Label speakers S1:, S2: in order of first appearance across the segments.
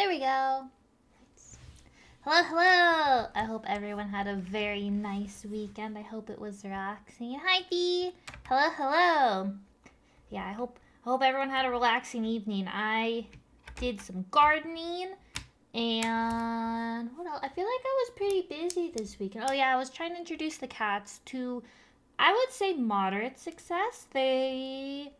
S1: There we go. Hello, hello. I hope everyone had a very nice weekend. I hope it was relaxing. Hi, Dee. Hello, hello. Yeah, I hope everyone had a relaxing evening. I did some gardening and what else? I feel like I was pretty busy this weekend. Oh yeah, I was trying to introduce the cats to, I would say, moderate success. Today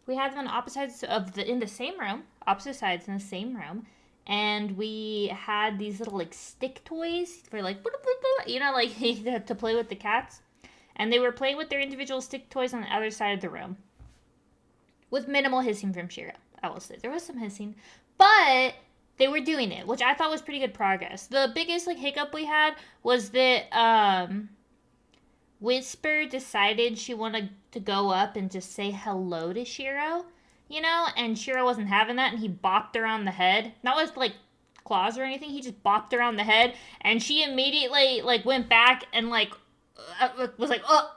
S1: we had them on opposite sides of in the same room, opposite sides in the same room, and we had these little like stick toys for like like to play with the cats, and they were playing with their individual stick toys on the other side of the room, with minimal hissing from Shira. I will say there was some hissing, but they were doing it, which I thought was pretty good progress. The biggest like hiccup we had was that Whisper decided she wanted to go up and just say hello to Shiro, and Shiro wasn't having that, and he bopped her on the head. Not with, like, claws or anything, he just bopped her on the head, and she immediately, like, went back and, like, was like, okay,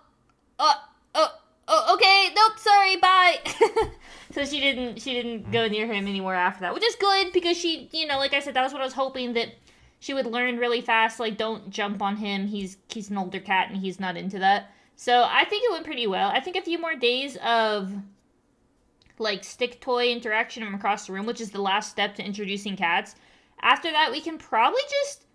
S1: nope, sorry, bye. So she didn't go near him anymore after that, which is good, because she, like I said, that was what I was hoping, that she would learn really fast, like, don't jump on him, he's an older cat, and he's not into that. So I think it went pretty well. I think a few more days of, like, stick toy interaction from across the room, which is the last step to introducing cats. After that, we can probably just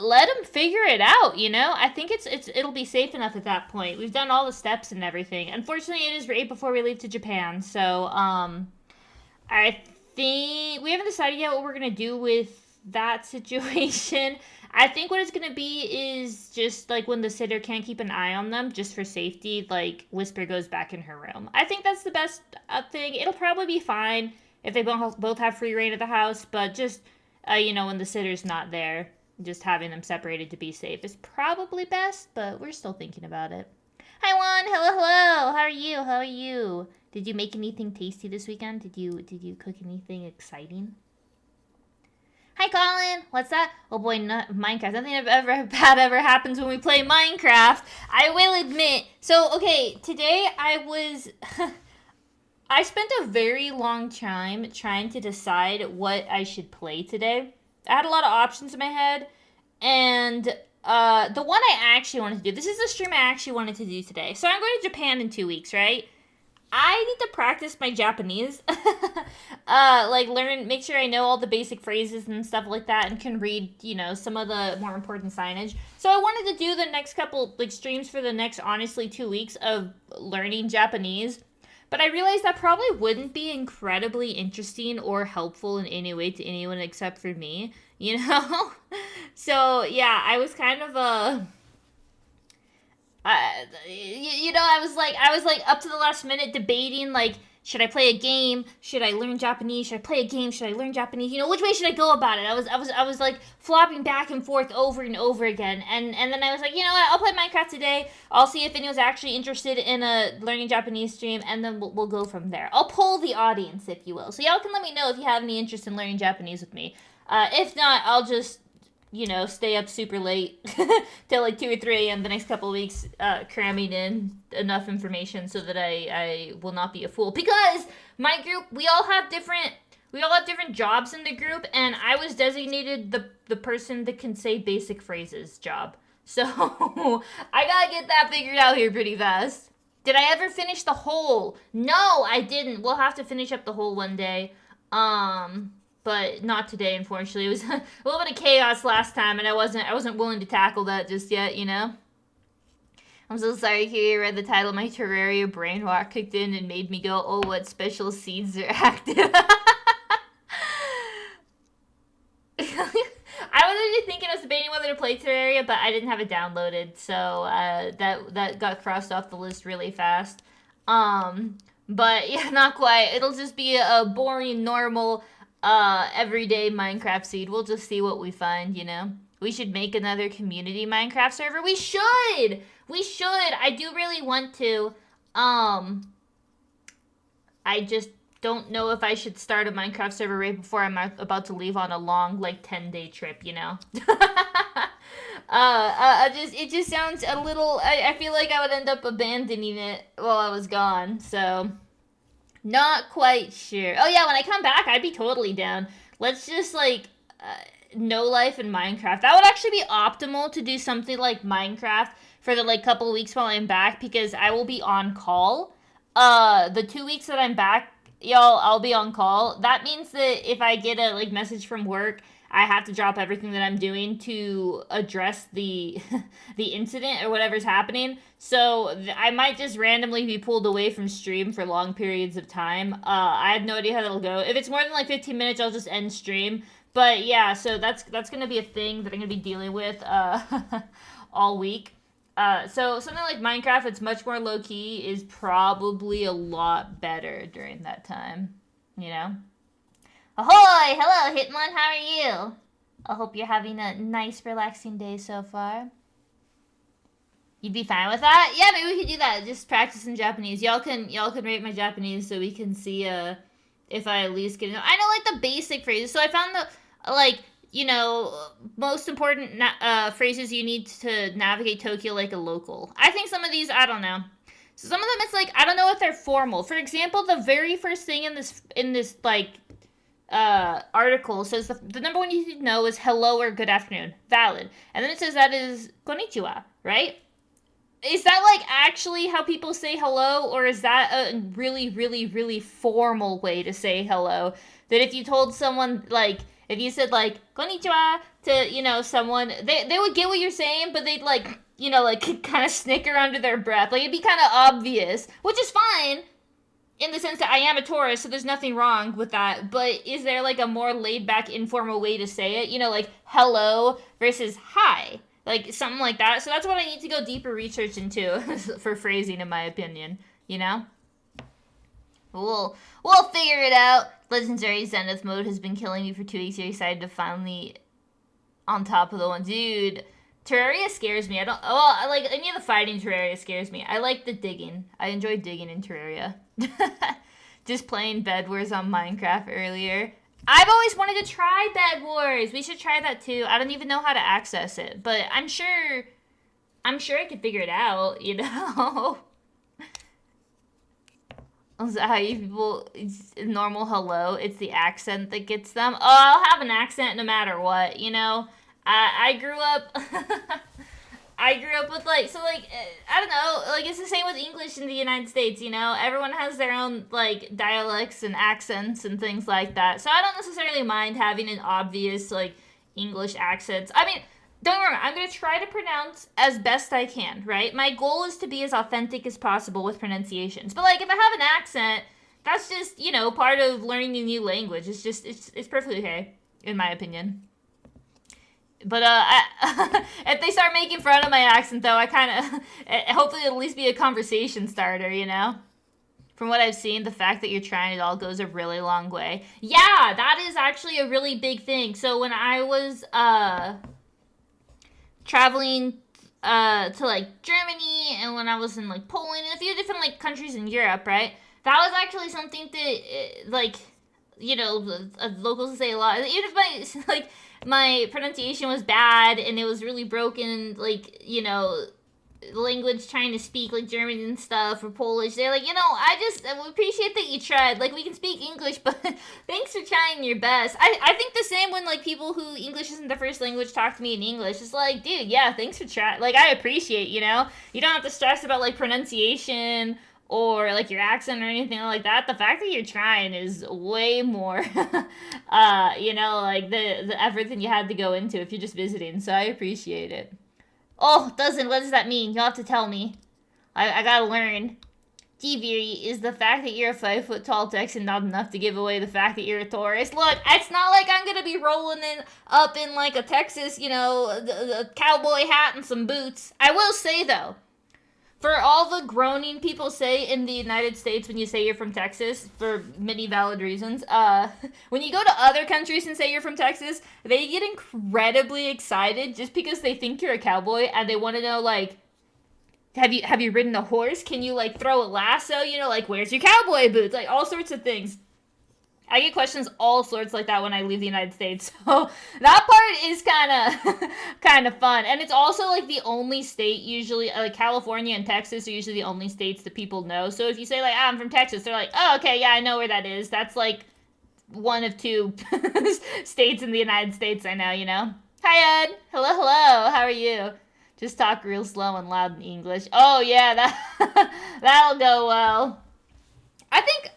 S1: let them figure it out, I think it'll be safe enough at that point. We've done all the steps and everything. Unfortunately, it is right before we leave to Japan, so I think we haven't decided yet what we're gonna do with that situation. I think what it's gonna be is just like when the sitter can't keep an eye on them, just for safety, like Whisper goes back in her room. I think that's the best thing. It'll probably be fine if they both have free reign of the house, but just when the sitter's not there, just having them separated to be safe is probably best, but we're still thinking about it. Hi Juan, hello. How are you? Did you make anything tasty this weekend? Did you cook anything exciting? Hi Colin, what's that? Oh boy, Minecraft. Nothing bad ever happens when we play Minecraft. I will admit. So okay, today I spent a very long time trying to decide what I should play today. I had a lot of options in my head, and the one I actually wanted to do, this is the stream I actually wanted to do today. So I'm going to Japan in 2 weeks, right? I need to practice my Japanese. Make sure I know all the basic phrases and stuff like that, and can read, some of the more important signage. So I wanted to do the next couple, streams for the next, honestly, 2 weeks of learning Japanese. But I realized that probably wouldn't be incredibly interesting or helpful in any way to anyone except for me, So, yeah, I was kind of I was like up to the last minute debating, like, should I play a game? Should I learn Japanese? Should I play a game? Should I learn Japanese? Which way should I go about it? I was like flopping back and forth over and over again. And then I was like, you know what? I'll play Minecraft today. I'll see if anyone's actually interested in a learning Japanese stream, and then we'll go from there. I'll poll the audience, if you will. So y'all can let me know if you have any interest in learning Japanese with me. If not, I'll just stay up super late till like 2 or 3 a.m. the next couple of weeks, cramming in enough information so that I will not be a fool. Because my group, we all have different jobs in the group, and I was designated the person that can say basic phrases job. So I gotta get that figured out here pretty fast. Did I ever finish the whole? No, I didn't. We'll have to finish up the whole one day. But not today, unfortunately. It was a little bit of chaos last time, and I wasn't willing to tackle that just yet, I'm so sorry, here you read the title. My Terraria brain rot kicked in and made me go, oh, what special seeds are active. I was actually thinking, I was debating whether to play Terraria, but I didn't have it downloaded, so that got crossed off the list really fast. But yeah, not quite. It'll just be a boring, normal, everyday Minecraft seed. We'll just see what we find, We should make another community Minecraft server. We should! I do really want to. I just don't know if I should start a Minecraft server right before I'm about to leave on a long, 10-day trip, It just sounds a little, I feel like I would end up abandoning it while I was gone, so Not quite sure. Oh yeah, when I come back, I'd be totally down. Let's just like no life in Minecraft. That would actually be optimal to do something like Minecraft for the like couple of weeks while I'm back because I will be on call. The 2 weeks that I'm back, y'all, I'll be on call. That means that if I get a like message from work, I have to drop everything that I'm doing to address the the incident or whatever's happening. So I might just randomly be pulled away from stream for long periods of time. I have no idea how that'll go. If it's more than like 15 minutes, I'll just end stream. But yeah, so that's gonna be a thing that I'm gonna be dealing with all week. So something like Minecraft, it's much more low key, is probably a lot better during that time. You know. Ahoy! Hello, Hitmon. How are you? I hope you're having a nice, relaxing day so far. You'd be fine with that? Yeah, maybe we could do that. Just practice in Japanese. Y'all can rate my Japanese so we can see if I at least get. I know like the basic phrases. So I found the like most important phrases you need to navigate Tokyo like a local. I think some of these I don't know. So some of them it's like I don't know if they're formal. For example, the very first thing in this like article says the number one you need to know is hello or good afternoon. Valid. And then it says that is konnichiwa, right? Is that like actually how people say hello, or is that a really, really, really formal way to say hello? That if you told someone like if you said like konnichiwa to someone, they would get what you're saying, but they'd like like kind of snicker under their breath. Like it'd be kind of obvious, which is fine. In the sense that I am a tourist, so there's nothing wrong with that. But is there like a more laid back, informal way to say it? Like hello versus hi. Like something like that. So that's what I need to go deeper research into for phrasing, in my opinion. We'll figure it out. Legendary Zenith mode has been killing me for 2 weeks. You're excited to finally on top of the one. Dude, Terraria scares me. I like any of the fighting Terraria scares me. I like the digging. I enjoy digging in Terraria. Just playing Bed Wars on Minecraft earlier. I've always wanted to try Bed Wars. We should try that too. I don't even know how to access it, but I'm sure I could figure it out, How you people, it's normal hello, it's the accent that gets them. Oh, I'll have an accent no matter what, I grew up with I don't know, it's the same with English in the United States, everyone has their own dialects and accents and things like that. So I don't necessarily mind having an obvious English accent. I mean, don't get me wrong, I'm going to try to pronounce as best I can, right? My goal is to be as authentic as possible with pronunciations. But if I have an accent, that's just, part of learning a new language. It's perfectly okay, in my opinion. But if they start making fun of my accent, though, I kind of hopefully it'll at least be a conversation starter, From what I've seen, the fact that you're trying it all goes a really long way. Yeah, that is actually a really big thing. So when I was traveling to Germany, and when I was in Poland and a few different countries in Europe, right? That was actually something that locals say a lot. Even if my pronunciation was bad and it was really broken, language trying to speak German and stuff or Polish, they're I just appreciate that you tried. We can speak English, but thanks for trying your best. I think the same when people who English isn't their first language talk to me in English. It's dude, yeah, thanks for trying. I appreciate, you don't have to stress about pronunciation or your accent or anything like that. The fact that you're trying is way more the effort than you had to go into if you're just visiting. So I appreciate it. Oh, what does that mean? You'll have to tell me. I gotta learn. Gviri, is the fact that you're a 5 foot tall Texan not enough to give away the fact that you're a tourist? Look, it's not like I'm gonna be rolling up in a Texas, a cowboy hat and some boots. I will say though, for all the groaning people say in the United States when you say you're from Texas, for many valid reasons, when you go to other countries and say you're from Texas, they get incredibly excited just because they think you're a cowboy and they want to know, have you ridden a horse? Can you, throw a lasso? Where's your cowboy boots? All sorts of things. I get questions all sorts like that when I leave the United States. So that part is kind of fun. And it's also like the only state usually, like California and Texas are usually the only states that people know. So if you say like, I'm from Texas, they're like, oh, okay, yeah, I know where that is. That's like one of two states in the United States I know, you know? Hi, Ed. Hello, hello. How are you? Just talk real slow and loud in English. Oh, yeah, that'll go well. I think,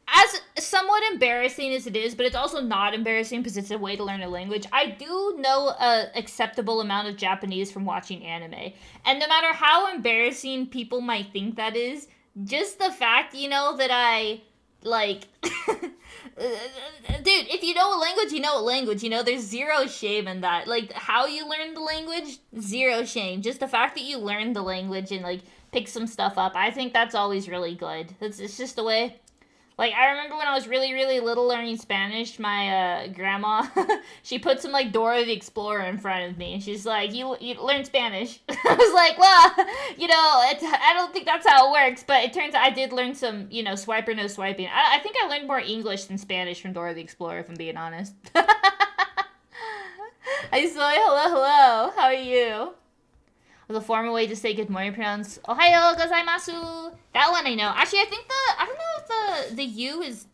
S1: as somewhat embarrassing as it is, but it's also not embarrassing because it's a way to learn a language. I do know a acceptable amount of Japanese from watching anime, and no matter how embarrassing people might think that is, just the fact, you know, that I like, dude, if you know a language, you know a language. You know, there's zero shame in that. Like how you learn the language, zero shame. Just the fact that you learn the language and like pick some stuff up. I think that's always really good. It's just the way. Like, I remember when I was really, really little learning Spanish, my grandma, she put some, like, Dora the Explorer in front of me. And she's like, you learn Spanish. I was like, well, you know, I don't think that's how it works. But it turns out I did learn some, you know, swiper, no swiping. I think I learned more English than Spanish from Dora the Explorer, if I'm being honest. I saw you. Hello, hello. How are you? The formal way to say good morning pronouns Ohayo gozaimasu. That one I know. Actually, I don't know if the U is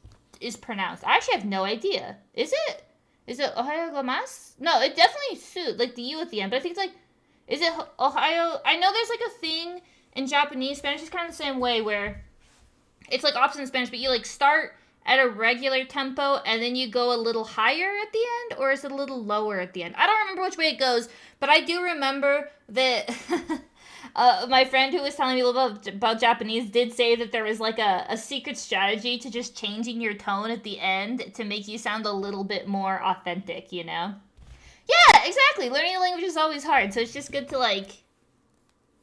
S1: pronounced. I actually have no idea. Is it? Is it Ohayo gozaimasu? No, it definitely suit like the U at the end. But I think it's like, is it Ohayo? I know there's like a thing in Japanese. Spanish is kind of the same way where it's like opposite in Spanish, but you like start at a regular tempo and then you go a little higher at the end, or is it a little lower at the end? I don't remember which way it goes, but I do remember that my friend who was telling me a little bit about Japanese did say that there was like a secret strategy to just changing your tone at the end to make you sound a little bit more authentic, you know? Yeah, exactly. Learning a language is always hard, so it's just good to like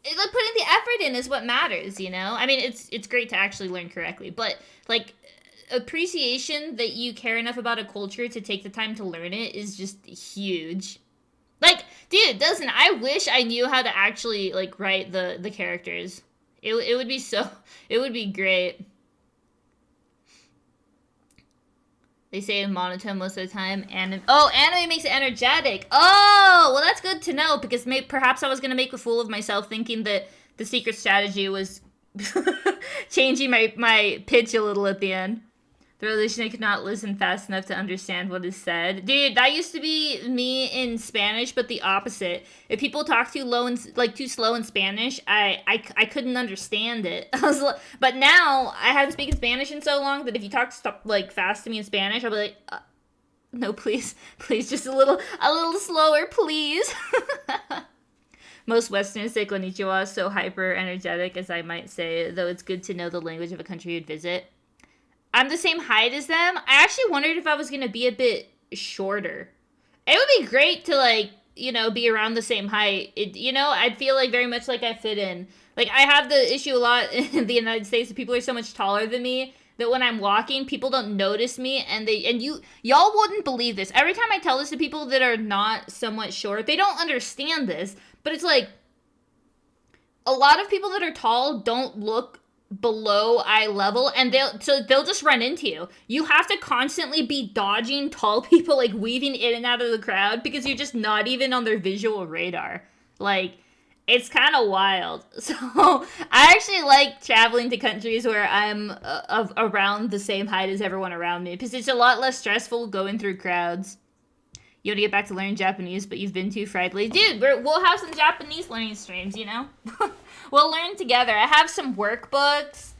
S1: putting the effort in is what matters, you know? I mean, it's great to actually learn correctly, but like appreciation that you care enough about a culture to take the time to learn it is just huge. Like, dude, I wish I knew how to actually like write the characters. It would be it would be great. They say in monotone most of the time. Anime makes it energetic. Oh, well that's good to know because perhaps I was gonna make a fool of myself thinking that the secret strategy was changing my pitch a little at the end. The relation I could not listen fast enough to understand what is said. Dude, that used to be me in Spanish, but the opposite. If people talk too low and like too slow in Spanish, I couldn't understand it. But now I haven't spoken Spanish in so long that if you talk like fast to me in Spanish, I'll be like, no, please, just a little slower, please. Most Westerners say konnichiwa so hyper energetic, as I might say, though it's good to know the language of a country you'd visit. I'm the same height as them. I actually wondered if I was going to be a bit shorter. It would be great to, like, you know, be around the same height. You know, I'd feel like very much like I fit in. Like, I have the issue a lot in the United States that people are so much taller than me that when I'm walking, people don't notice me, and y'all wouldn't believe this. Every time I tell this to people that are not somewhat short, they don't understand this, but it's like, a lot of people that are tall don't look below eye level, and they'll just run into you. You have to constantly be dodging tall people, like weaving in and out of the crowd because you're just not even on their visual radar. Like, it's kind of wild. So I actually like traveling to countries where I'm around the same height as everyone around me because it's a lot less stressful going through crowds. You want to get back to learning Japanese, but you've been too friendly. Dude, we'll have some Japanese learning streams, you know? We'll learn together. I have some workbooks.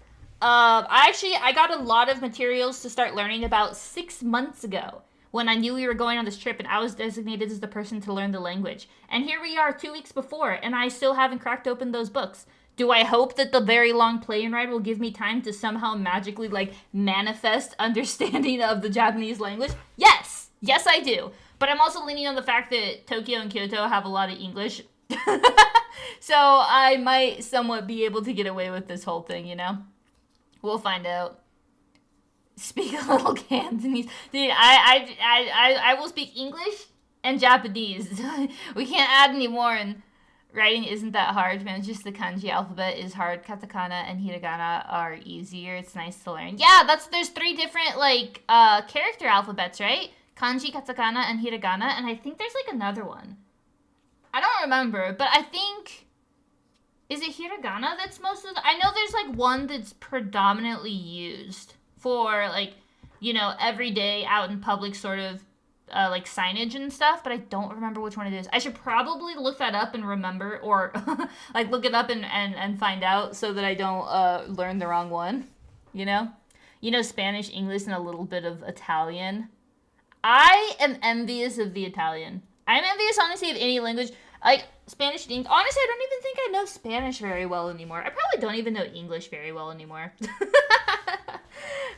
S1: I got a lot of materials to start learning about 6 months ago when I knew we were going on this trip and I was designated as the person to learn the language. And here we are 2 weeks before, and I still haven't cracked open those books. Do I hope that the very long plane ride will give me time to somehow magically, like, manifest understanding of the Japanese language? Yes! Yes, I do. But I'm also leaning on the fact that Tokyo and Kyoto have a lot of English. So I might somewhat be able to get away with this whole thing, you know? We'll find out. Speak a little Cantonese. Dude, I will speak English and Japanese. We can't add any more. And Writing isn't that hard, man. Just the kanji alphabet is hard. Katakana and hiragana are easier. It's nice to learn. Yeah, there's 3 different like character alphabets, right? Kanji, katakana, and hiragana, and I think there's like another one. I don't remember, but I think, is it hiragana that's most of the, I know there's like one that's predominantly used for like, you know, everyday out in public sort of like signage and stuff, but I don't remember which one it is. I should probably look that up and remember, or like look it up and find out so that I don't learn the wrong one, you know? You know, Spanish, English, and a little bit of Italian. I am envious of the Italian. I'm envious, honestly, of any language. Like, Spanish and English. Honestly, I don't even think I know Spanish very well anymore. I probably don't even know English very well anymore.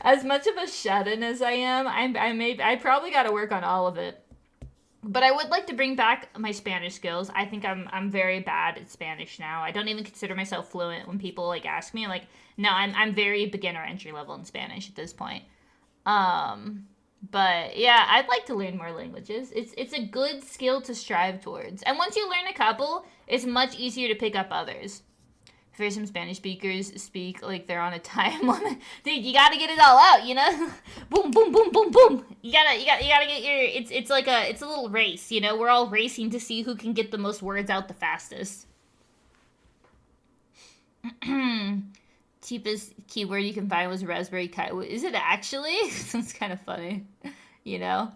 S1: As much of a shut-in as I am, I probably got to work on all of it. But I would like to bring back my Spanish skills. I think I'm very bad at Spanish now. I don't even consider myself fluent when people like ask me. Like, no, I'm very beginner entry level in Spanish at this point. But yeah, I'd like to learn more languages. It's a good skill to strive towards. And once you learn a couple, it's much easier to pick up others. For some Spanish speakers speak like they're on a time limit. Dude, you gotta get it all out, you know? Boom, boom, boom, boom, boom. You gotta get your, it's a little race, you know? We're all racing to see who can get the most words out the fastest. Cheapest keyword you can find was Raspberry Pi. Is it actually? Sounds kind of funny, you know?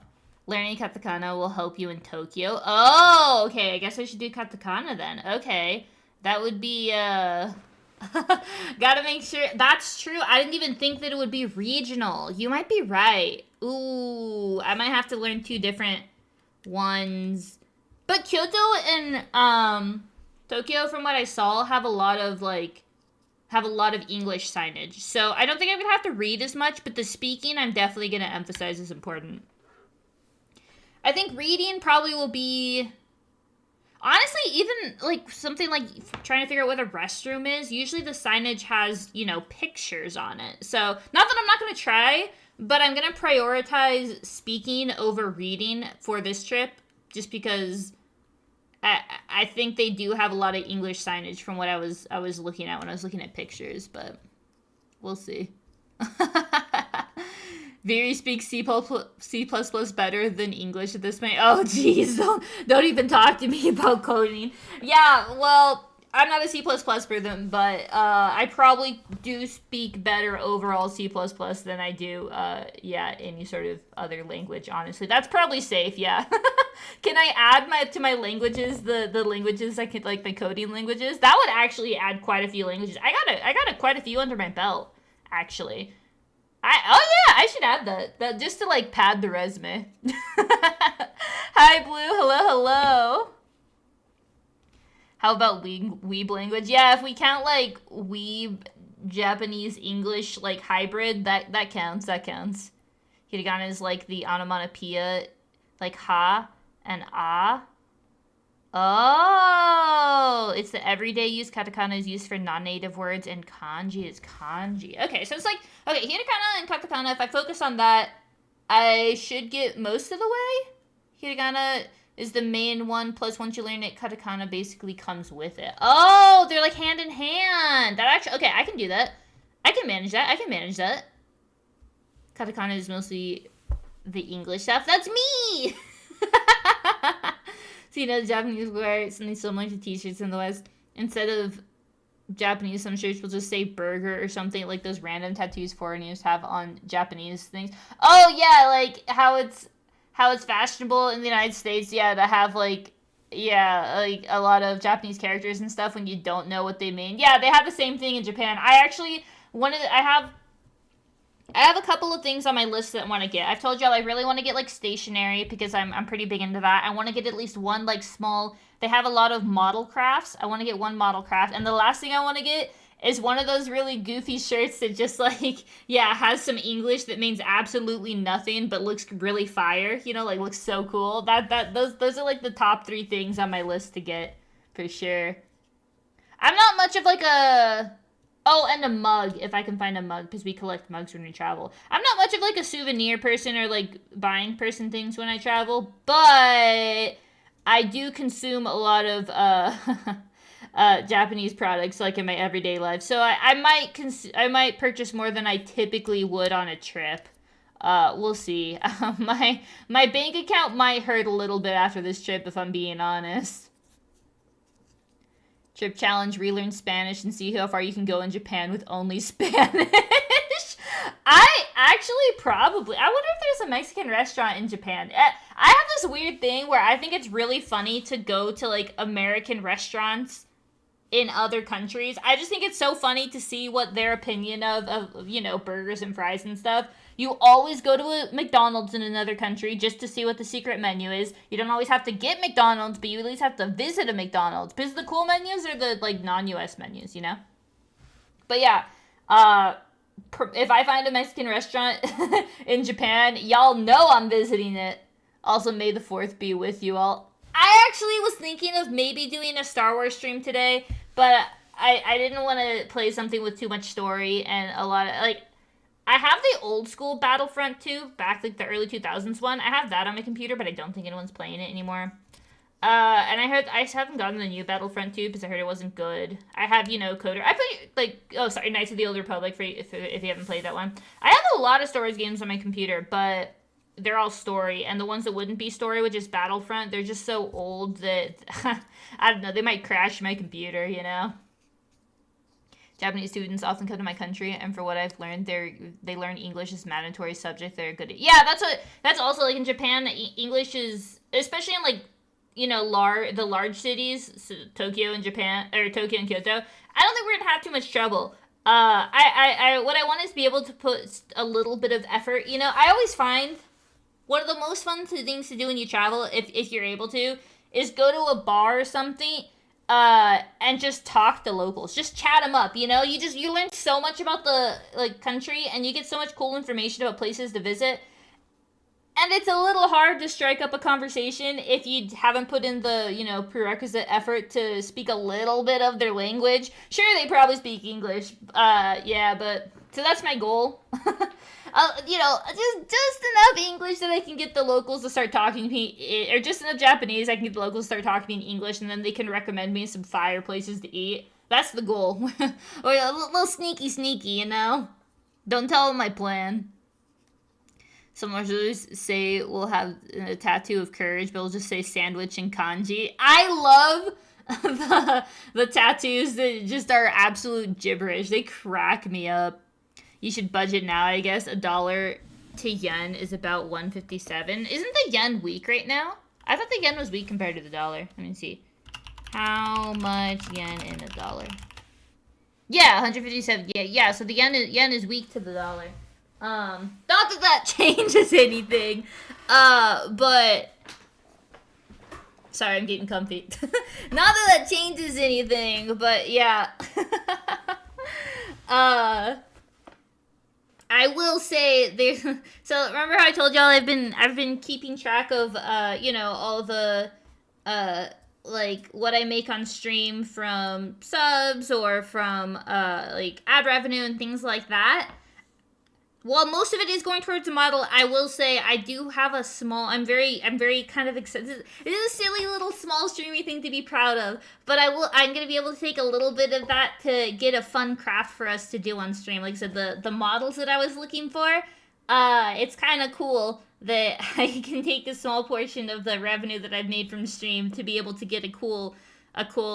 S1: Learning katakana will help you in Tokyo. Oh, okay. I guess I should do katakana then. Okay. That would be, gotta make sure. That's true. I didn't even think that it would be regional. You might be right. Ooh, I might have to learn 2 different ones. But Kyoto and, Tokyo, from what I saw, have a lot of English signage. So I don't think I'm gonna have to read as much, but the speaking I'm definitely gonna emphasize is important. I think reading probably will be, honestly, even like something like trying to figure out what a restroom is. Usually the signage has, you know, pictures on it. So not that I'm not gonna try, but I'm gonna prioritize speaking over reading for this trip, just because I think they do have a lot of English signage from what I was looking at when I was looking at pictures, but we'll see. Viri speaks C++ better than English at this point. Oh, jeez, don't even talk to me about coding. Yeah, well, I'm not a C++ person, but I probably do speak better overall C++ than I do, any sort of other language, honestly. That's probably safe, yeah. Can I add to my languages, the languages I could, like, the coding languages? That would actually add quite a few languages. I got quite a few under my belt, actually. I should add that just to, like, pad the resume. Hi, Blue. Hello. How about weeb language? Yeah, if we count, like, weeb, Japanese, English, like, hybrid, that counts. Hiragana is, like, the onomatopoeia, like, ha and ah. Oh, it's the everyday use. Katakana is used for non-native words, and kanji is kanji. Okay, so it's like, okay, hiragana and katakana, if I focus on that, I should get most of the way. Hiragana is the main one, plus once you learn it, katakana basically comes with it. Oh, they're like hand in hand. That actually, okay, I can do that. I can manage that. Katakana is mostly the English stuff. That's me! So, you know, the Japanese wear something similar to t-shirts in the West. Instead of Japanese, some shirts will just say burger or something, like those random tattoos foreigners have on Japanese things. Oh, yeah, like how it's fashionable in the United States, yeah, to have, like, yeah, like a lot of Japanese characters and stuff when you don't know what they mean. Yeah, they have the same thing in Japan. I have a couple of things on my list that I want to get. I've told y'all I really want to get, like, stationery because I'm pretty big into that. I want to get at least one, like, small... They have a lot of model crafts. I want to get one model craft. And the last thing I want to get is one of those really goofy shirts that just, like, yeah, has some English that means absolutely nothing but looks really fire. You know, like, looks so cool. Those are, like, the top 3 things on my list to get, for sure. I'm not much of, like, a... Oh, and a mug, if I can find a mug, because we collect mugs when we travel. I'm not much of, like, a souvenir person or, like, buying person things when I travel, but I do consume a lot of Japanese products like in my everyday life, so I might purchase more than I typically would on a trip. We'll see. My bank account might hurt a little bit after this trip, if I'm being honest. Trip challenge: relearn Spanish and see how far you can go in Japan with only Spanish. I actually probably. I wonder if there's a Mexican restaurant in Japan. I have this weird thing where I think it's really funny to go to like American restaurants in other countries. I just think it's so funny to see what their opinion of you know, burgers and fries and stuff. You always go to a McDonald's in another country just to see what the secret menu is. You don't always have to get McDonald's, but you at least have to visit a McDonald's. Because the cool menus are the like non-US menus, you know? But yeah, if I find a Mexican restaurant in Japan, y'all know I'm visiting it. Also, may the 4th be with you all. I actually was thinking of maybe doing a Star Wars stream today, but I didn't want to play something with too much story and a lot of, like, I have the old school Battlefront 2, back like the early 2000s one. I have that on my computer, but I don't think anyone's playing it anymore. And I haven't gotten the new Battlefront 2 because I heard it wasn't good. I have, you know, Coder. I play, like, Knights of the Old Republic, if you haven't played that one. I have a lot of Star Wars games on my computer, but they're all story. And the ones that wouldn't be story, which is Battlefront, they're just so old that, I don't know, they might crash my computer, you know? Japanese students often come to my country, and for what I've learned, they learn English as mandatory subject. They're good at. Yeah, that's also like in Japan. English is, especially in like, you know, the large cities, so Tokyo and Japan, or Tokyo and Kyoto. I don't think we're gonna have too much trouble. What I want is to be able to put a little bit of effort. You know, I always find one of the most fun things to do when you travel, if you're able to, is go to a bar or something. And just talk to locals. Just chat them up, you know? You learn so much about the, like, country, and you get so much cool information about places to visit. And it's a little hard to strike up a conversation if you haven't put in the, you know, prerequisite effort to speak a little bit of their language. Sure, they probably speak English. Yeah, but... So that's my goal. You know, just enough English that I can get the locals to start talking to me, or just enough Japanese I can get the locals to start talking to me in English, and then they can recommend me some fire places to eat. That's the goal. Or a little sneaky, you know? Don't tell them my plan. Some marshals say we'll have a tattoo of courage, but we'll just say sandwich and kanji. I love the tattoos that just are absolute gibberish. They crack me up. You should budget now, I guess. $1 to yen is about 157. Isn't the yen weak right now? I thought the yen was weak compared to the dollar. Let me see. How much yen in a dollar? Yeah, 157. Yeah. So the yen is weak to the dollar. Not that changes anything. But sorry, I'm getting comfy. Not that changes anything, but yeah. I will say there's, so remember how I told y'all I've been keeping track of you know, all the like what I make on stream from subs or from like ad revenue and things like that. While most of it is going towards the model, I will say I do have a small, I'm very kind of excited. It is a silly little small streamy thing to be proud of, but I'm going to be able to take a little bit of that to get a fun craft for us to do on stream. Like I said, the models that I was looking for, it's kind of cool that I can take a small portion of the revenue that I've made from stream to be able to get a cool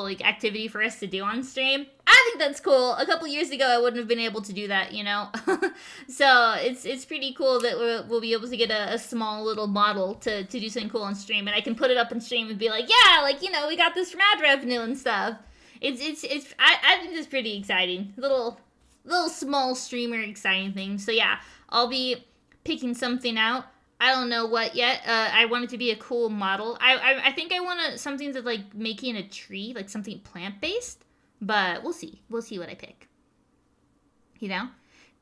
S1: like activity for us to do on stream. I think that's cool. A couple years ago, I wouldn't have been able to do that, you know? So it's pretty cool that we'll be able to get a small little model to do something cool on stream, and I can put it up on stream and be like, yeah, like, you know, we got this from ad revenue and stuff. I think it's pretty exciting. Little small streamer exciting thing. So yeah, I'll be picking something out. I don't know what yet. I want it to be a cool model. I think I want something to, like, making a tree, like something plant-based. But we'll see. We'll see what I pick. You know?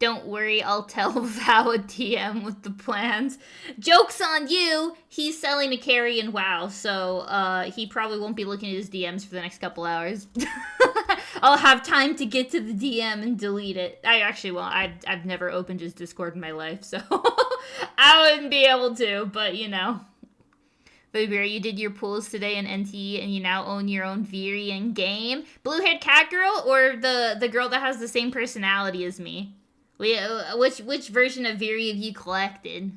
S1: Don't worry, I'll tell Vow a DM with the plans. Joke's on you! He's selling a carry in WoW, so he probably won't be looking at his DMs for the next couple hours. I'll have time to get to the DM and delete it. I actually won't. I've never opened his Discord in my life, so I wouldn't be able to, but you know. Baby, you did your pulls today in NTE and you now own your own Veery in game. Blue-haired cat girl or the girl that has the same personality as me? Which version of Veery have you collected?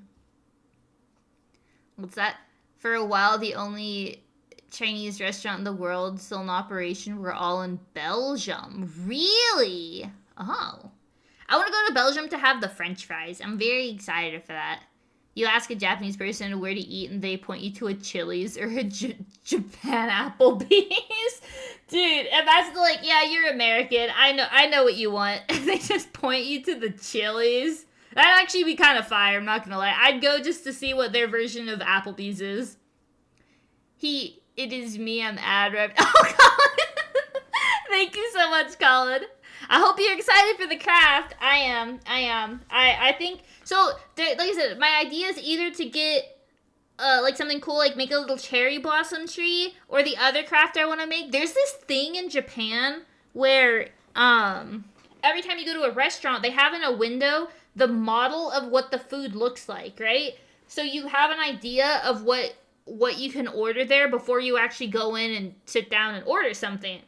S1: What's that? For a while, the only Chinese restaurant in the world still in operation were all in Belgium. Really? Oh. I want to go to Belgium to have the French fries. I'm very excited for that. You ask a Japanese person where to eat and they point you to a Chili's or a Japan Applebee's. Dude, and that's like, yeah, you're American. I know what you want. They just point you to the Chili's. That'd actually be kind of fire, I'm not gonna lie. I'd go just to see what their version of Applebee's is. It is me, I'm ad rev. Oh, Colin! Thank you so much, Colin. I hope you're excited for the craft. I am. I think, so, like I said, my idea is either to get, like, something cool, like make a little cherry blossom tree, or the other craft I want to make. There's this thing in Japan where, every time you go to a restaurant, they have in a window the model of what the food looks like, right? So you have an idea of what you can order there before you actually go in and sit down and order something.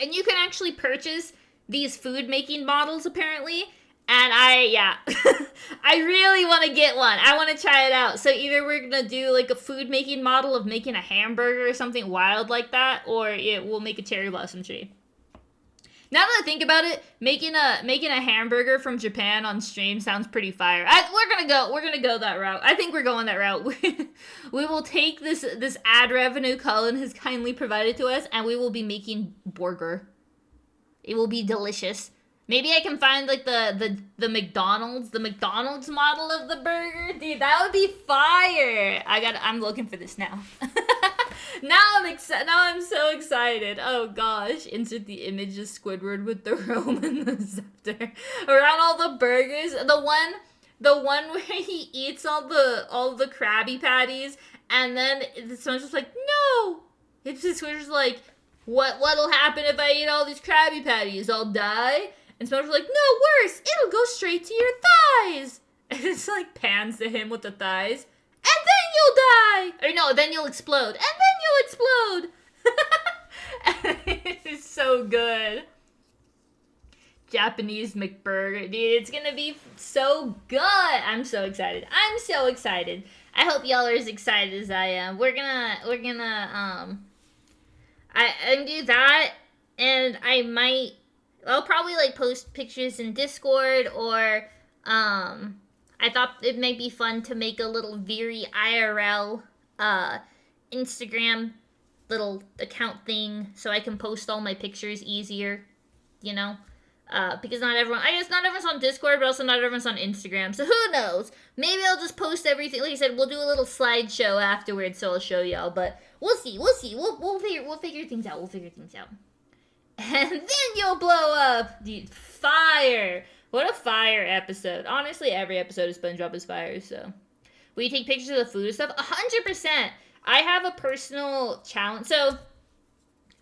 S1: And you can actually purchase these food making models, apparently. And I really want to get one. I want to try it out. So either we're going to do like a food making model of making a hamburger or something wild like that, or we'll make a cherry blossom tree. Now that I think about it, making a hamburger from Japan on stream sounds pretty fire. We're gonna go that route. I think we're going that route. We will take this ad revenue Colin has kindly provided to us, and we will be making burger. It will be delicious. Maybe I can find like the McDonald's model of the burger. Dude, that would be fire. I'm looking for this now. Now I'm so excited. Oh gosh. Insert the image of Squidward with the Rome and the scepter around all the burgers. The one where he eats all the Krabby Patties, and then someone's just like, no. It's just Squidward's like, what'll happen if I eat all these Krabby Patties? I'll die? And someone's like, no, worse. It'll go straight to your thighs. And it's like pans to him with the thighs. And then you'll die! Or no, then you'll explode. And then you'll explode! It's so good. Japanese McBurger. Dude, it's gonna be so good! I'm so excited. I'm hope y'all are as excited as I am. We're gonna I do that, and I'll probably like post pictures in Discord, or I thought it might be fun to make a little Veery IRL Instagram little account thing so I can post all my pictures easier, you know? Because not everyone's on Discord, but also not everyone's on Instagram, so who knows? Maybe I'll just post everything. Like I said, we'll do a little slideshow afterwards, so I'll show y'all, but we'll see. We'll figure things out. And then you'll blow up! Dude, fire! What a fire episode. Honestly, every episode of SpongeBob is fire, so. Will you take pictures of the food and stuff? 100%! I have a personal challenge. So,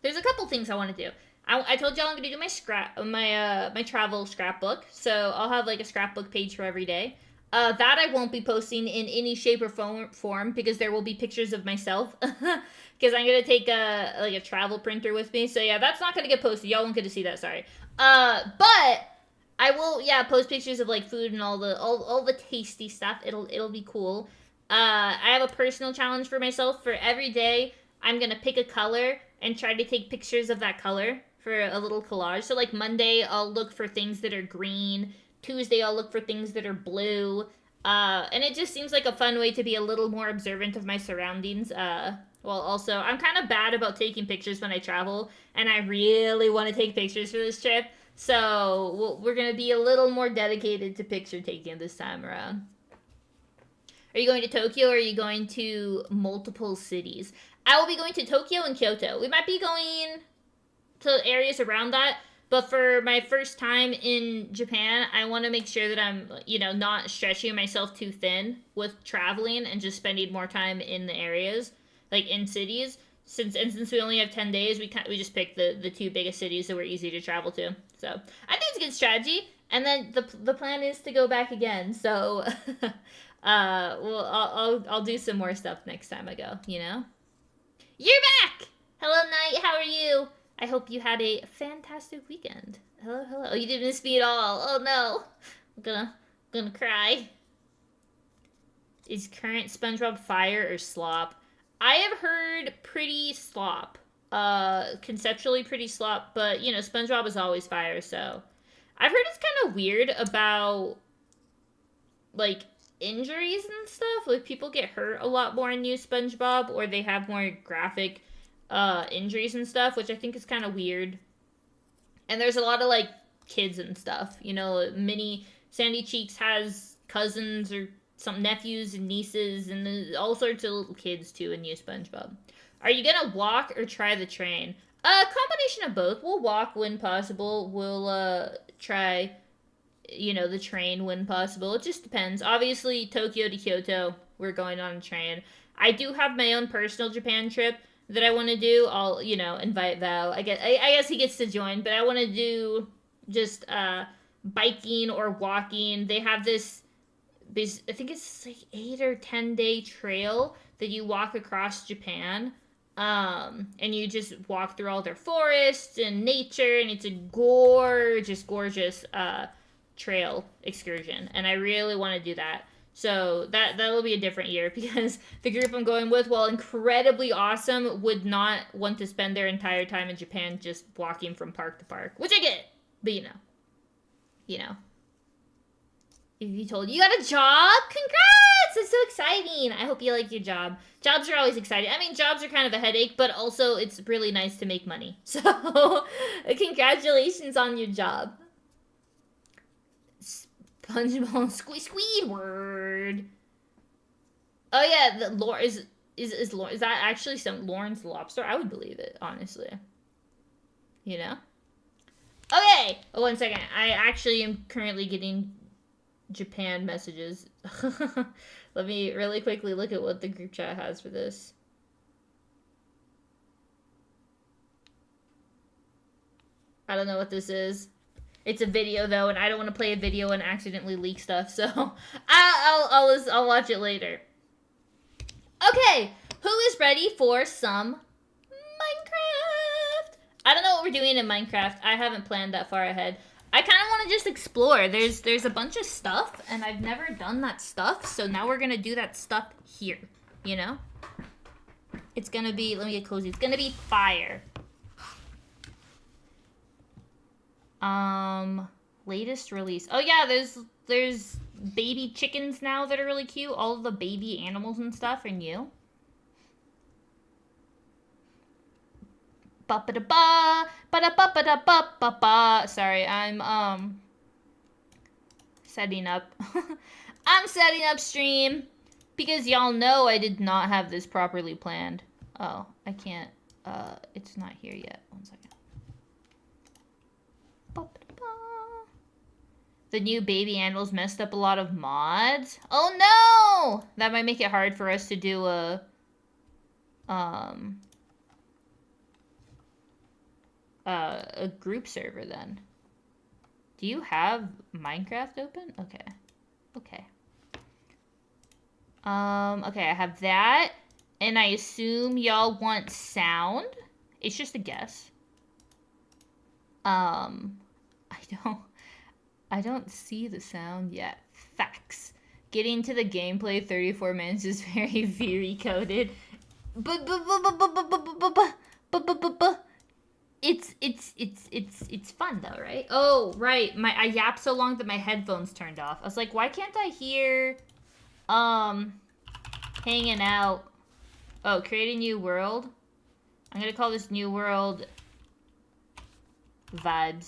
S1: there's a couple things I want to do. I told y'all I'm going to do my travel scrapbook. So, I'll have like a scrapbook page for every day. That I won't be posting in any shape or form because there will be pictures of myself. Because I'm going to take a travel printer with me. So, yeah, that's not going to get posted. Y'all won't get to see that, sorry. But I will, post pictures of like food and all the tasty stuff. It'll be cool. I have a personal challenge for myself. For every day, I'm gonna pick a color and try to take pictures of that color for a little collage. So like Monday, I'll look for things that are green. Tuesday, I'll look for things that are blue. And it just seems like a fun way to be a little more observant of my surroundings. Well, also, I'm kind of bad about taking pictures when I travel, and I really want to take pictures for this trip. So, we're going to be a little more dedicated to picture taking this time around. Are you going to Tokyo, or are you going to multiple cities? I will be going to Tokyo and Kyoto. We might be going to areas around that, but for my first time in Japan, I want to make sure that I'm, not stretching myself too thin with traveling and just spending more time in the areas, like in cities. Since we only have 10 days, we just picked the two biggest cities that were easy to travel to. So I think it's a good strategy. And then the plan is to go back again. So, well, I'll do some more stuff next time I go. You know. You're back. Hello, Knight. How are you? I hope you had a fantastic weekend. Hello, hello. Oh, you didn't miss me at all. Oh no, I'm gonna cry. Is current SpongeBob fire or slop? I have heard pretty slop. Conceptually pretty slop, but you know, SpongeBob is always fire, so I've heard it's kind of weird about like injuries and stuff. Like people get hurt a lot more in new SpongeBob, or they have more graphic injuries and stuff, which I think is kind of weird. And there's a lot of like kids and stuff. You know, Mini Sandy Cheeks has cousins or some nephews and nieces and all sorts of little kids too in new SpongeBob. Are you gonna walk or try the train? A combination of both. We'll walk when possible. We'll try, you know, the train when possible. It just depends. Obviously, Tokyo to Kyoto, we're going on a train. I do have my own personal Japan trip that I want to do. I'll, you know, invite Val. I guess he gets to join, but I want to do just biking or walking. They have this, I think it's like 8 or 10 day trail that you walk across Japan. And you just walk through all their forests and nature, and it's a gorgeous trail excursion, and I really want to do that. So that'll be a different year, because the group I'm going with, while incredibly awesome, would not want to spend their entire time in Japan just walking from park to park, which I get, but you know. If you told you got a job, congrats! It's so exciting. I hope you like your job. Jobs are always exciting. I mean, jobs are kind of a headache, but also it's really nice to make money. So, congratulations on your job. SpongeBob Squidward. Oh yeah, is that actually some Lawrence Lobster? I would believe it, honestly. You know? Okay! Oh, 1 second. I actually am currently getting Japan messages. Let me really quickly look at what the group chat has for this. I don't know what this is. It's a video though, and I don't want to play a video and accidentally leak stuff, so I'll watch it later. Okay, who is ready for some Minecraft? I don't know what we're doing in Minecraft. I haven't planned that far ahead. I kind of want to just explore. There's a bunch of stuff, and I've never done that stuff, so now we're going to do that stuff here, you know? It's going to be, let me get cozy, it's going to be fire. Latest release. Oh yeah, there's baby chickens now that are really cute. All of the baby animals and stuff are new. Sorry, I'm setting up. I'm setting up stream because y'all know I did not have this properly planned. Oh, I can't. It's not here yet. 1 second. The new baby animals messed up a lot of mods. Oh no! That might make it hard for us to do a group server then. Do you have Minecraft open? Okay. Okay. Okay, I have that. And I assume y'all want sound. It's just a guess. I don't see the sound yet. Facts. Getting to the gameplay 34 minutes is very coded. It's fun though, right? Oh, right. I yapped so long that my headphones turned off. I was like, why can't I hear hanging out? Oh, create a new world. I'm gonna call this new world vibes.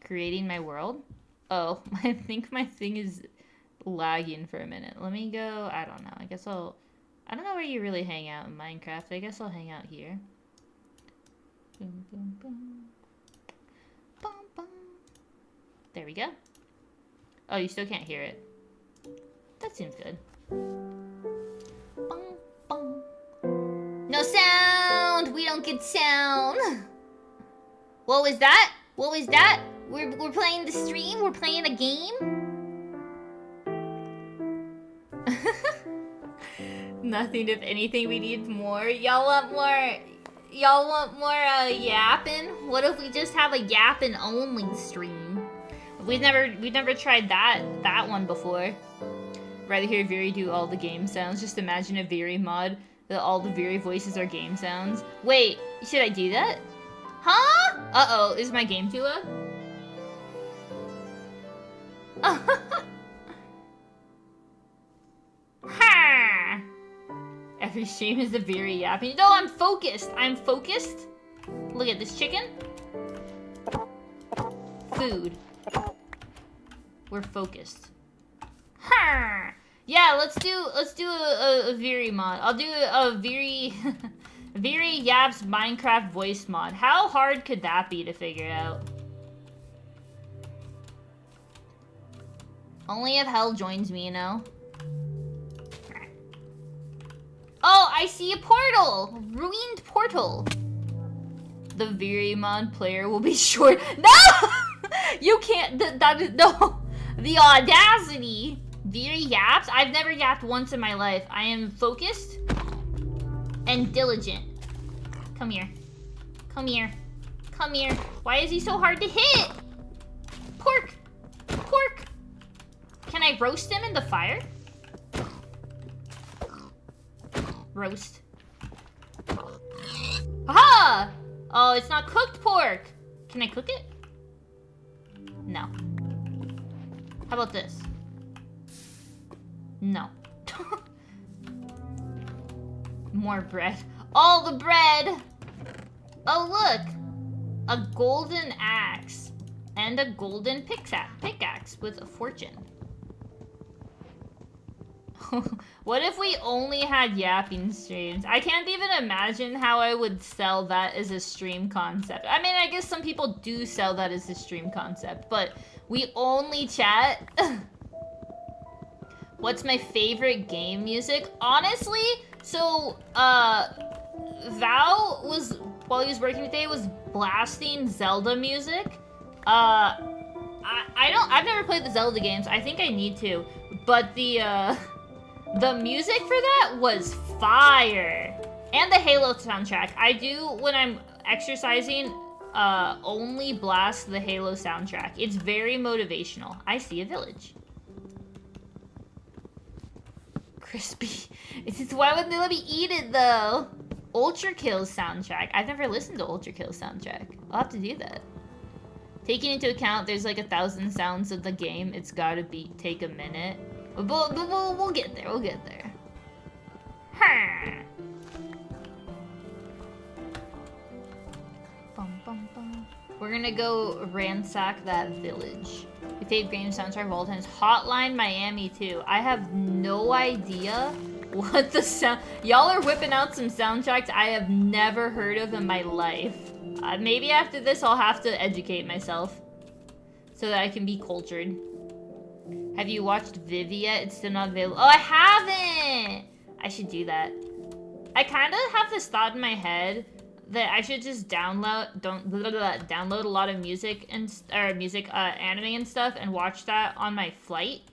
S1: Creating my world. Oh, I think my thing is lagging for a minute. Let me go. I don't know. I don't know where you really hang out in Minecraft. I guess I'll hang out here. Boom, boom, boom. Boom, boom. There we go. Oh, you still can't hear it. That seems good. Boom, boom. No sound! We don't get sound! What was that? What was that? We're playing the stream? We're playing a game? Nothing, if anything, we need more. Y'all want more yapping? What if we just have a yapping only stream? We've never tried that one before. Rather hear Very do all the game sounds. Just imagine a Very mod that all the Very voices are game sounds. Wait, should I do that? Huh? Uh-oh, is my game too loud? Ha! Every stream is a Very yapping. No, I'm focused. I'm focused. Look at this chicken. Food. We're focused. Ha! Yeah, let's do a Very mod. I'll do a Very Very Yap's Minecraft voice mod. How hard could that be to figure out? Only if Hell joins me, you know? Oh, I see a portal! Ruined portal. The Very mod player will be short. No! You can't, that is, no. The audacity. Very yaps? I've never yapped once in my life. I am focused and diligent. Come here. Come here. Come here. Why is he so hard to hit? Pork. Pork. Can I roast him in the fire? Roast. Aha! Oh, it's not cooked pork. Can I cook it? No. How about this? No. More bread. All the bread! Oh, look! A golden axe. And a golden pickaxe with a fortune. What if we only had yapping streams? I can't even imagine how I would sell that as a stream concept. I mean, I guess some people do sell that as a stream concept, but we only chat. What's my favorite game music? Honestly, so, Val was, while he was working today, was blasting Zelda music. I've never played the Zelda games. I think I need to, but the music for that was fire. And the Halo soundtrack. I do, when I'm exercising, only blast the Halo soundtrack. It's very motivational. I see a village. Crispy. Why wouldn't they let me eat it, though? Ultra Kill's soundtrack. I've never listened to Ultra Kill's soundtrack. I'll have to do that. Taking into account there's like 1,000 sounds of the game, it's gotta take a minute. But we'll get there, we'll get there. Ha! Bum, bum, bum. We're gonna go ransack that village. My favorite game soundtrack of all time is Hotline Miami 2. I have no idea what the sound... Y'all are whipping out some soundtracks I have never heard of in my life. Maybe after this I'll have to educate myself so that I can be cultured. Have you watched Viv yet? It's still not available. Oh, I haven't! I should do that. I kind of have this thought in my head that I should just download a lot of music and anime and stuff and watch that on my flight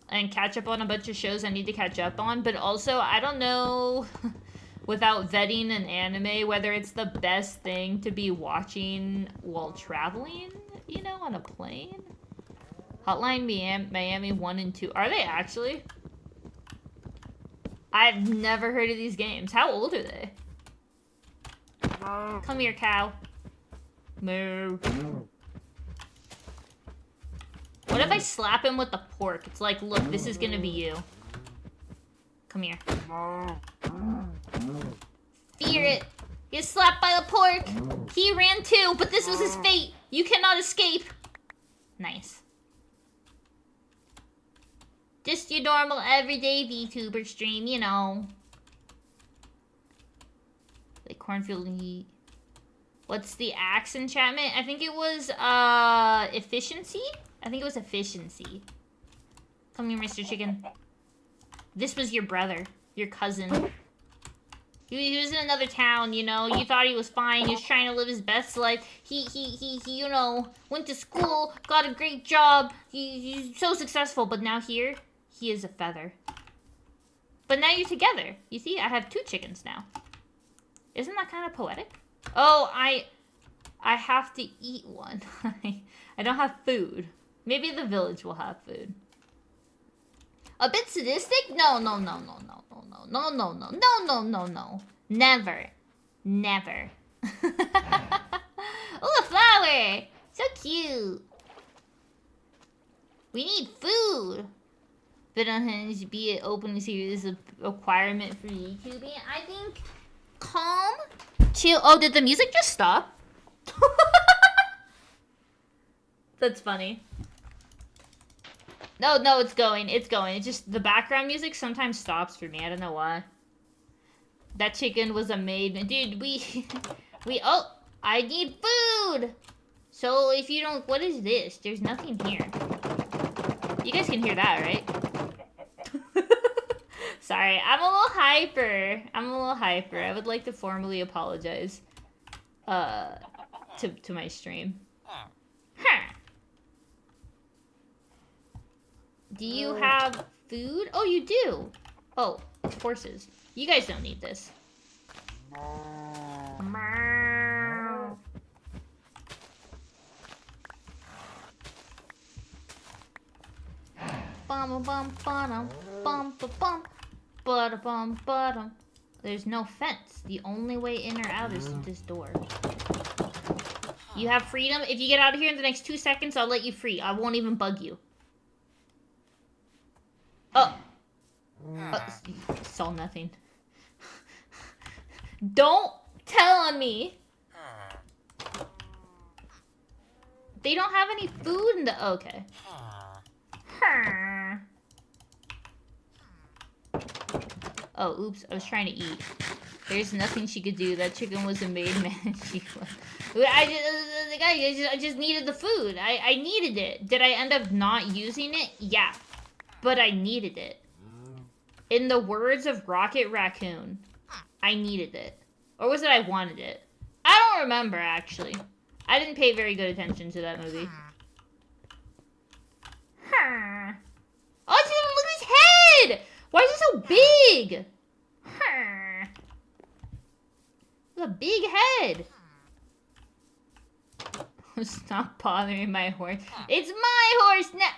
S1: and catch up on a bunch of shows I need to catch up on. But also, I don't know without vetting an anime whether it's the best thing to be watching while traveling, you know, on a plane. Hotline Miami 1 and 2. Are they actually? I've never heard of these games. How old are they? Come here, cow. Moo. What if I slap him with the pork? It's like, look, this is gonna be you. Come here. Fear it. Get slapped by the pork. He ran too, but this was his fate. You cannot escape. Nice. Just your normal everyday VTuber stream, you know. Like cornfield and heat. What's the axe enchantment? I think it was efficiency? I think it was efficiency. Come here, Mr. Chicken. This was your brother. Your cousin. He was in another town, you know. You thought he was fine. He was trying to live his best life. He you know, went to school, got a great job. He's so successful. But now here, he is a feather. But now you're together. You see, I have 2 chickens now. Isn't that kind of poetic? Oh, I have to eat one. I don't have food. Maybe the village will have food. A bit sadistic? No. Never. Never. Oh, a flower! So cute. We need food. But unhinged, be it open series a requirement for YouTubing. I think calm, chill. Oh, did the music just stop? That's funny. No, it's going. It's going. It's just the background music sometimes stops for me. I don't know why. That chicken was a maid. Dude, oh, I need food. So if you don't, what is this? There's nothing here. You guys can hear that, right? Sorry, I'm a little hyper. I would like to formally apologize to my stream. Huh. Do you have food? Oh, you do. Oh, horses. You guys don't need this. There's no fence. The only way in or out is through this door. You have freedom. If you get out of here in the next 2 seconds, I'll let you free. I won't even bug you. Oh, saw nothing. Don't tell on me. They don't have any food in the... Okay. Oh, oops. I was trying to eat. There's nothing she could do. That chicken was a maid man. I just needed the food. I needed it. Did I end up not using it? Yeah. But I needed it. In the words of Rocket Raccoon, I needed it. Or was it I wanted it? I don't remember, actually. I didn't pay very good attention to that movie. Oh, look at his head! Why is it so big? It's a big head. Stop bothering my horse. It's my horse now!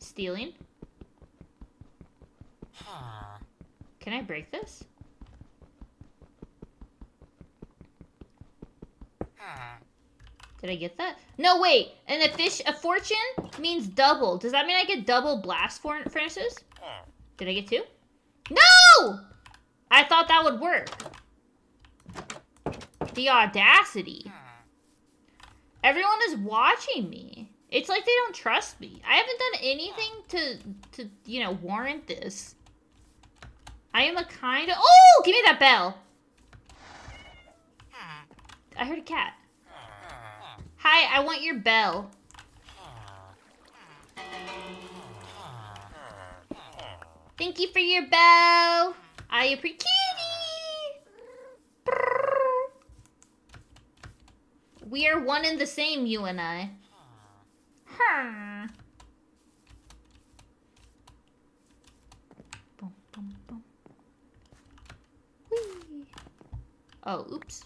S1: Stealing? Can I break this? Did I get that? No, wait. And a fortune means double. Does that mean I get double blast furnaces? Did I get 2? No! I thought that would work. The audacity. Everyone is watching me. It's like they don't trust me. I haven't done anything to you know, warrant this. I am a kind of... Oh! Give me that bell. I heard a cat. Hi, I want your bell. Thank you for your bell. I appreciate it. We are one and the same, you and I. Boom, boom, boom. Whee. Oh, oops.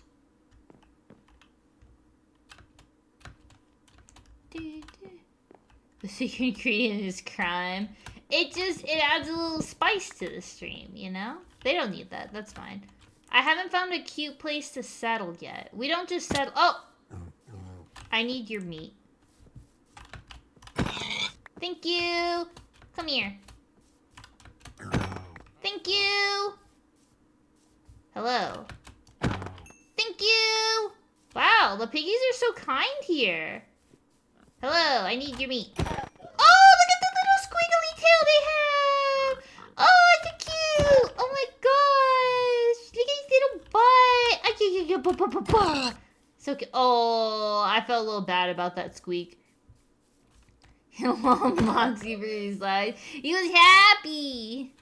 S1: The secret ingredient is crime. It adds a little spice to the stream, you know? They don't need that. That's fine. I haven't found a cute place to settle yet. We don't just settle. Oh! I need your meat. Thank you. Come here. Thank you. Hello. Thank you. Wow, the piggies are so kind here. Hello, I need your meat. Oh, look at the little squiggly tail they have. Oh, it's cute. Oh my gosh. Look at his little butt. So cute. Oh, I felt a little bad about that squeak. Moxie for his life. He was happy.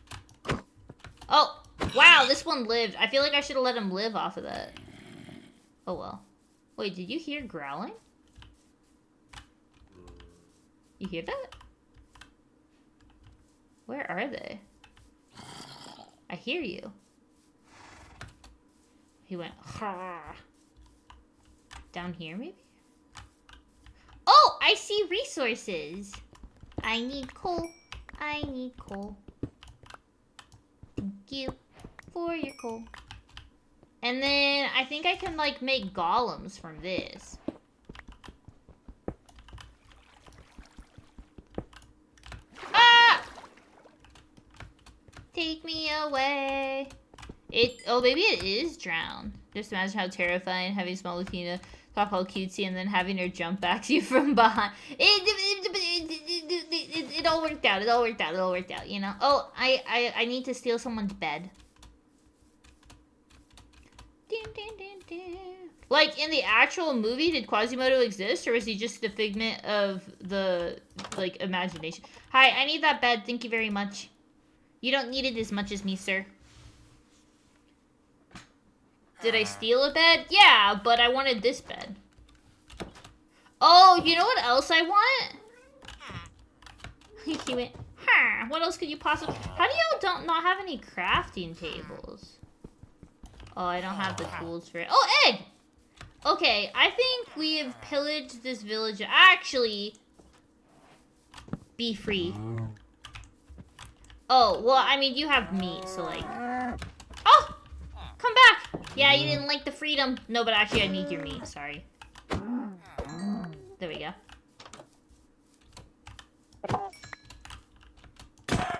S1: Oh, wow, this one lived. I feel like I should have let him live off of that. Oh, well. Wait, did you hear growling? You hear that? Where are they? I hear you. He went, down here, maybe? Oh, I see resources. I need coal. I need coal. Thank you for your coal. And then I think I can, like, make golems from this. Ah! Take me away. Oh, maybe it is drowned. Just imagine how terrifying having small Latina talk all cutesy and then having her jump back to you from behind. It all worked out. It all worked out. It all worked out, you know? Oh, I need to steal someone's bed. Like, in the actual movie, did Quasimodo exist? Or was he just the figment of the, like, imagination? Hi, I need that bed. Thank you very much. You don't need it as much as me, sir. Did I steal a bed? Yeah, but I wanted this bed. Oh, you know what else I want? He went, huh, what else could you possibly... How do you not have any crafting tables? Oh, I don't have the tools for it. Oh, egg! Okay, I think we have pillaged this village. Actually, be free. Oh, well, I mean, you have meat, so like... Oh! Come back! Yeah, you didn't like the freedom. No, but actually, I need your meat. Sorry. There we go.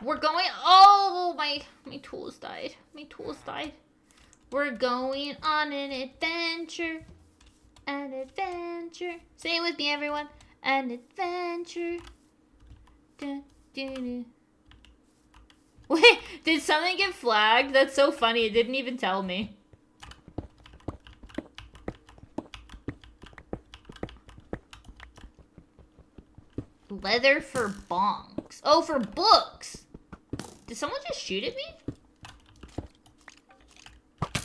S1: We're going... Oh, my tools died. My tools died. We're going on an adventure. An adventure. Say it with me, everyone. An adventure. Dun, dun, dun. Wait, did something get flagged? That's so funny. It didn't even tell me. Leather for bonks. Oh, for books. Did someone just shoot at me?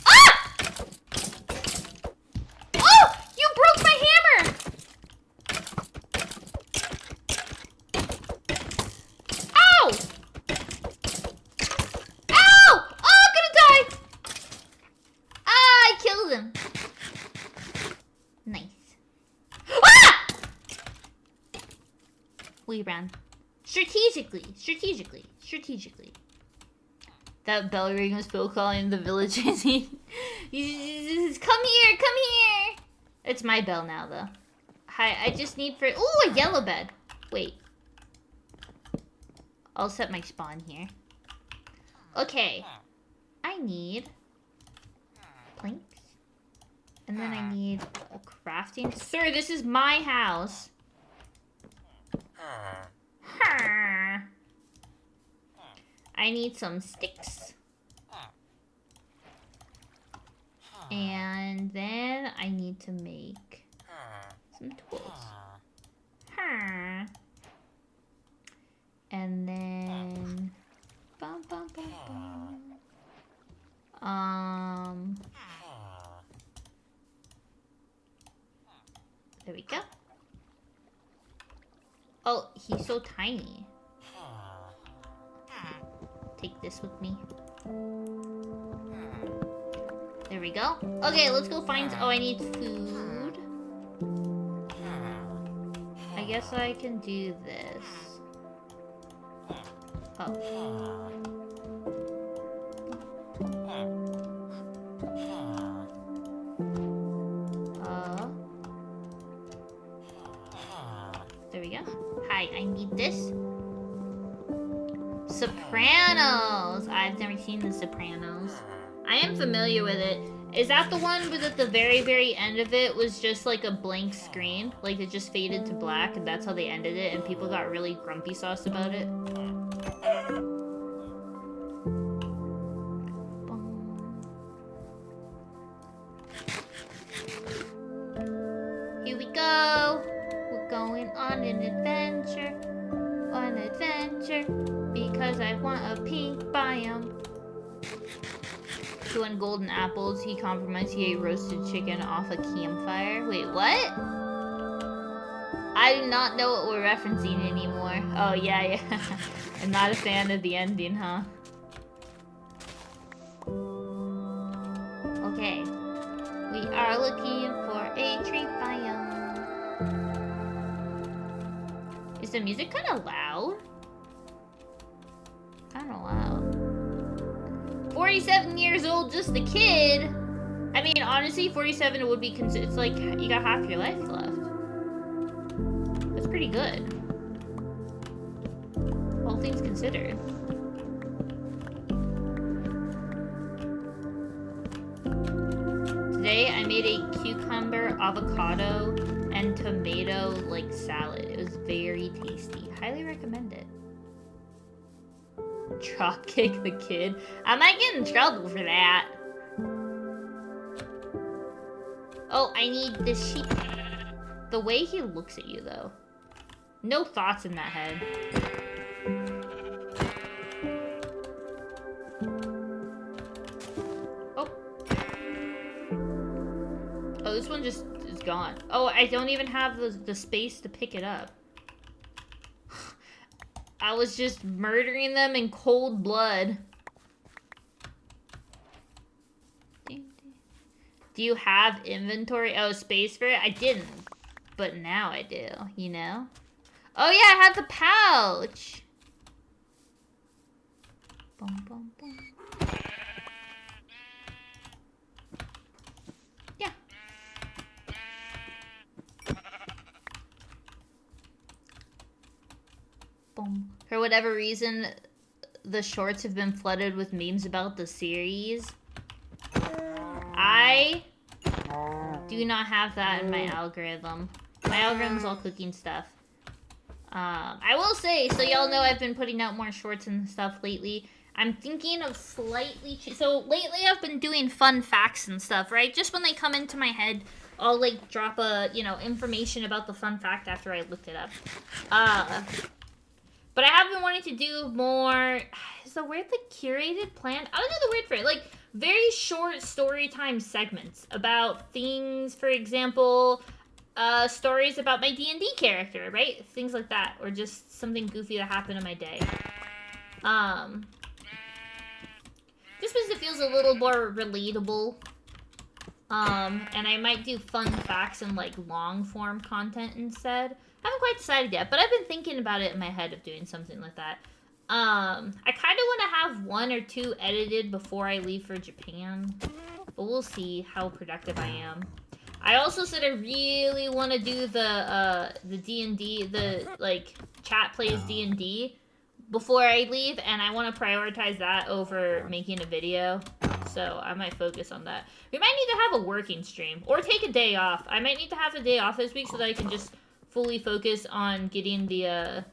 S1: Ah! Oh! You broke my hammer! Ow! Ow! Oh, I'm gonna die! Ah, I killed him. Nice. Ah! We ran. Strategically. That bell ring was Phil calling the villagers. Come here, come here. It's my bell now, though. Hi, I just need for... Ooh, a yellow bed. Wait. I'll set my spawn here. Okay. I need planks. And then I need a crafting... Sir, this is my house. I need some sticks. And then I need to make some tools. And then... Bum, bum, bum, bum. There we go. Oh, he's so tiny. Take this with me. There we go. Okay, let's go find... Oh, I need food. I guess I can do this. Oh. There we go. Hi, I need this. Sopranos! I've never seen The Sopranos. I am familiar with it. Is that the one where at the very, very end of it was just like a blank screen? Like it just faded to black and that's how they ended it and people got really grumpy sauced about it? Here we go! We're going on an adventure. He won golden apples. He compromised. He ate roasted chicken off a campfire. Wait, what? I do not know what we're referencing anymore. Oh, yeah. I'm not a fan of the ending, huh? Okay. We are looking for a tree biome. Is the music kind of loud? Kind of loud. 47 years old, just a kid. I mean, honestly, 47 would be considered. It's like you got half your life left. That's pretty good. All things considered. Today I made a cucumber, avocado, and tomato like salad. It was very tasty. Highly recommend it. Drop kick the kid. I might get in trouble for that. Oh, I need this sheep. The way he looks at you, though. No thoughts in that head. Oh. Oh, this one just is gone. Oh, I don't even have the space to pick it up. I was just murdering them in cold blood. Do you have inventory? Oh, space for it? I didn't. But now I do, you know? Oh yeah, I have the pouch! Boom, boom, boom. Yeah. Boom. For whatever reason, the shorts have been flooded with memes about the series. I do not have that in my algorithm. My algorithm's all cooking stuff. I will say, so y'all know I've been putting out more shorts and stuff lately. I'm thinking of slightly... So lately I've been doing fun facts and stuff, right? Just when they come into my head, I'll like drop a, information about the fun fact after I looked it up. But I have been wanting to do more... Is the word like curated, planned? I don't know the word for it. Like very short story time segments about things, for example... stories about my D&D character, right? Things like that, or just something goofy that happened in my day. Just because it feels a little more relatable. And I might do fun facts and like long form content instead. I haven't quite decided yet, but I've been thinking about it in my head of doing something like that. I kind of want to have 1 or 2 edited before I leave for Japan, but we'll see how productive I am. I also said I really want to do the D&D, like, chat plays D&D before I leave, and I want to prioritize that over making a video, so I might focus on that. We might need to have a working stream, or take a day off. I might need to have a day off this week so that I can just fully focus on getting the,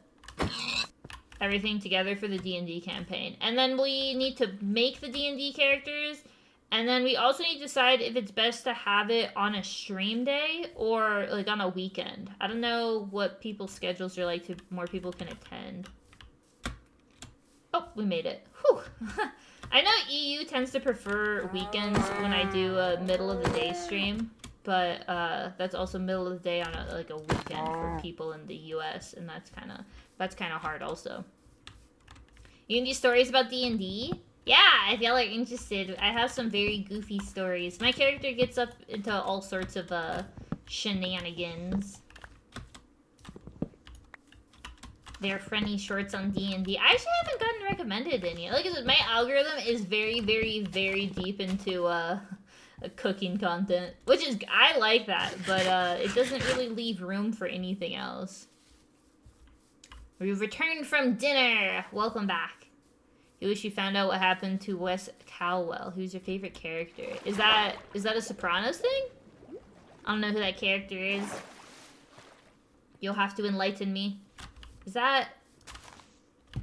S1: everything together for the D&D campaign. And then we need to make the D&D characters. And then we also need to decide if it's best to have it on a stream day or like on a weekend. I don't know what people's schedules are like to more people can attend. Oh, we made it. Whew. I know EU tends to prefer weekends when I do a middle of the day stream, but that's also middle of the day on a weekend for people in the US, and that's kind of hard also. You can do stories about D&D? Yeah, if y'all are interested, I have some very goofy stories. My character gets up into all sorts of shenanigans. They're friendly shorts on D&D. I actually haven't gotten recommended any. Like I said, my algorithm is very, very, very deep into cooking content, which is, I like that, but it doesn't really leave room for anything else. We've returned from dinner. Welcome back. You wish you found out what happened to Wes Caldwell. Who's your favorite character? Is that a Sopranos thing? I don't know who that character is. You'll have to enlighten me. Is that...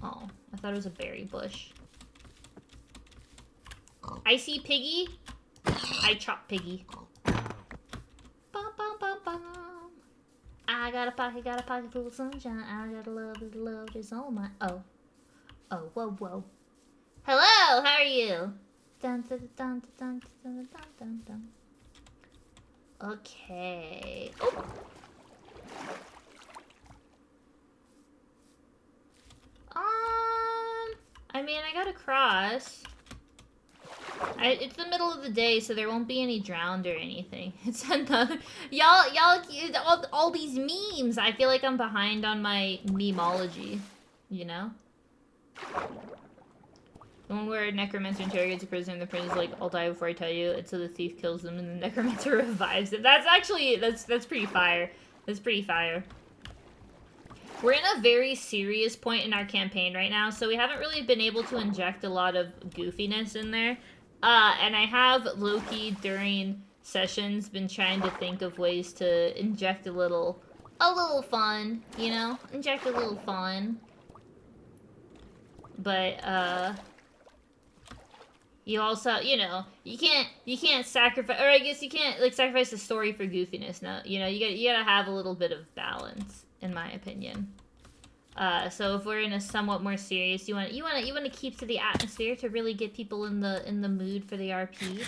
S1: Oh, I thought it was a berry bush. I see Piggy. I chop Piggy. Bum, bum, bum, bum. I got a pocket full of sunshine. I got a love is all mine. Oh. Oh, whoa, whoa. Hello, how are you? Dun, dun, dun, dun, dun, dun, dun, dun. Okay. Oh. I mean, I gotta cross. It's the middle of the day, so there won't be any drowned or anything. It's another... Y'all, all these memes. I feel like I'm behind on my memology, you know? The one where Necromancer interrogates a prisoner and the prisoner's like, I'll die before I tell you. It's so the thief kills them and the Necromancer revives it. That's actually... That's pretty fire. That's pretty fire. We're in a very serious point in our campaign right now, so we haven't really been able to inject a lot of goofiness in there. And I have low-key during sessions been trying to think of ways to inject a little fun, you know? Inject a little fun. But, you also, you know, you can't sacrifice, or I guess you can't, like, sacrifice the story for goofiness. No, you know, you gotta have a little bit of balance, in my opinion. So if we're in a somewhat more serious, you want to keep to the atmosphere to really get people in the mood for the RP.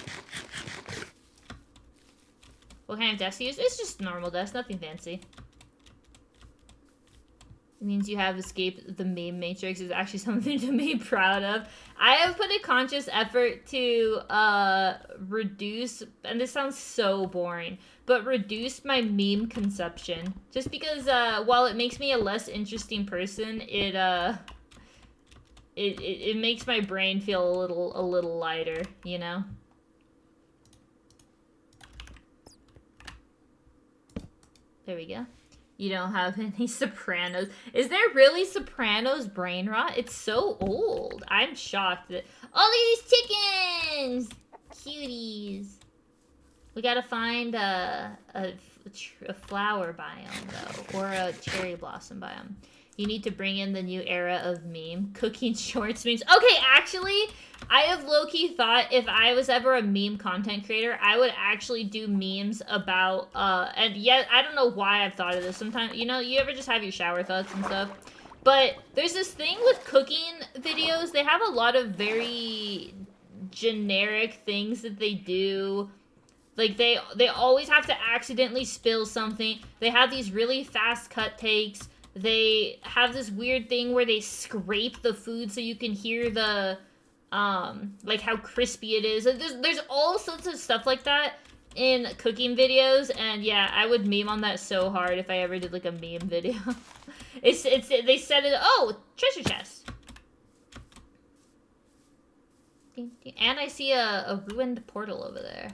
S1: What kind of desk do you use? It's just normal desk, nothing fancy. It means you have escaped the meme matrix. Is actually something to be proud of. I have put a conscious effort to reduce, and this sounds so boring, but reduce my meme consumption. Just because while it makes me a less interesting person, it makes my brain feel a little lighter, you know? There we go. You don't have any Sopranos. Is there really Sopranos brain rot? It's so old. I'm shocked that... Oh, look at these chickens! Cuties. We gotta find a flower biome, though. Or a cherry blossom biome. You need to bring in the new era of meme. Cooking shorts memes. Okay, actually, I have low-key thought if I was ever a meme content creator, I would actually do memes about, and yet, I don't know why I've thought of this. Sometimes, you know, you ever just have your shower thoughts and stuff? But there's this thing with cooking videos. They have a lot of very generic things that they do. Like, they always have to accidentally spill something. They have these really fast cut takes. They have this weird thing where they scrape the food so you can hear the, like how crispy it is. There's all sorts of stuff like that in cooking videos, and yeah, I would meme on that so hard if I ever did like a meme video. they said it, oh, treasure chest. And I see a ruined portal over there.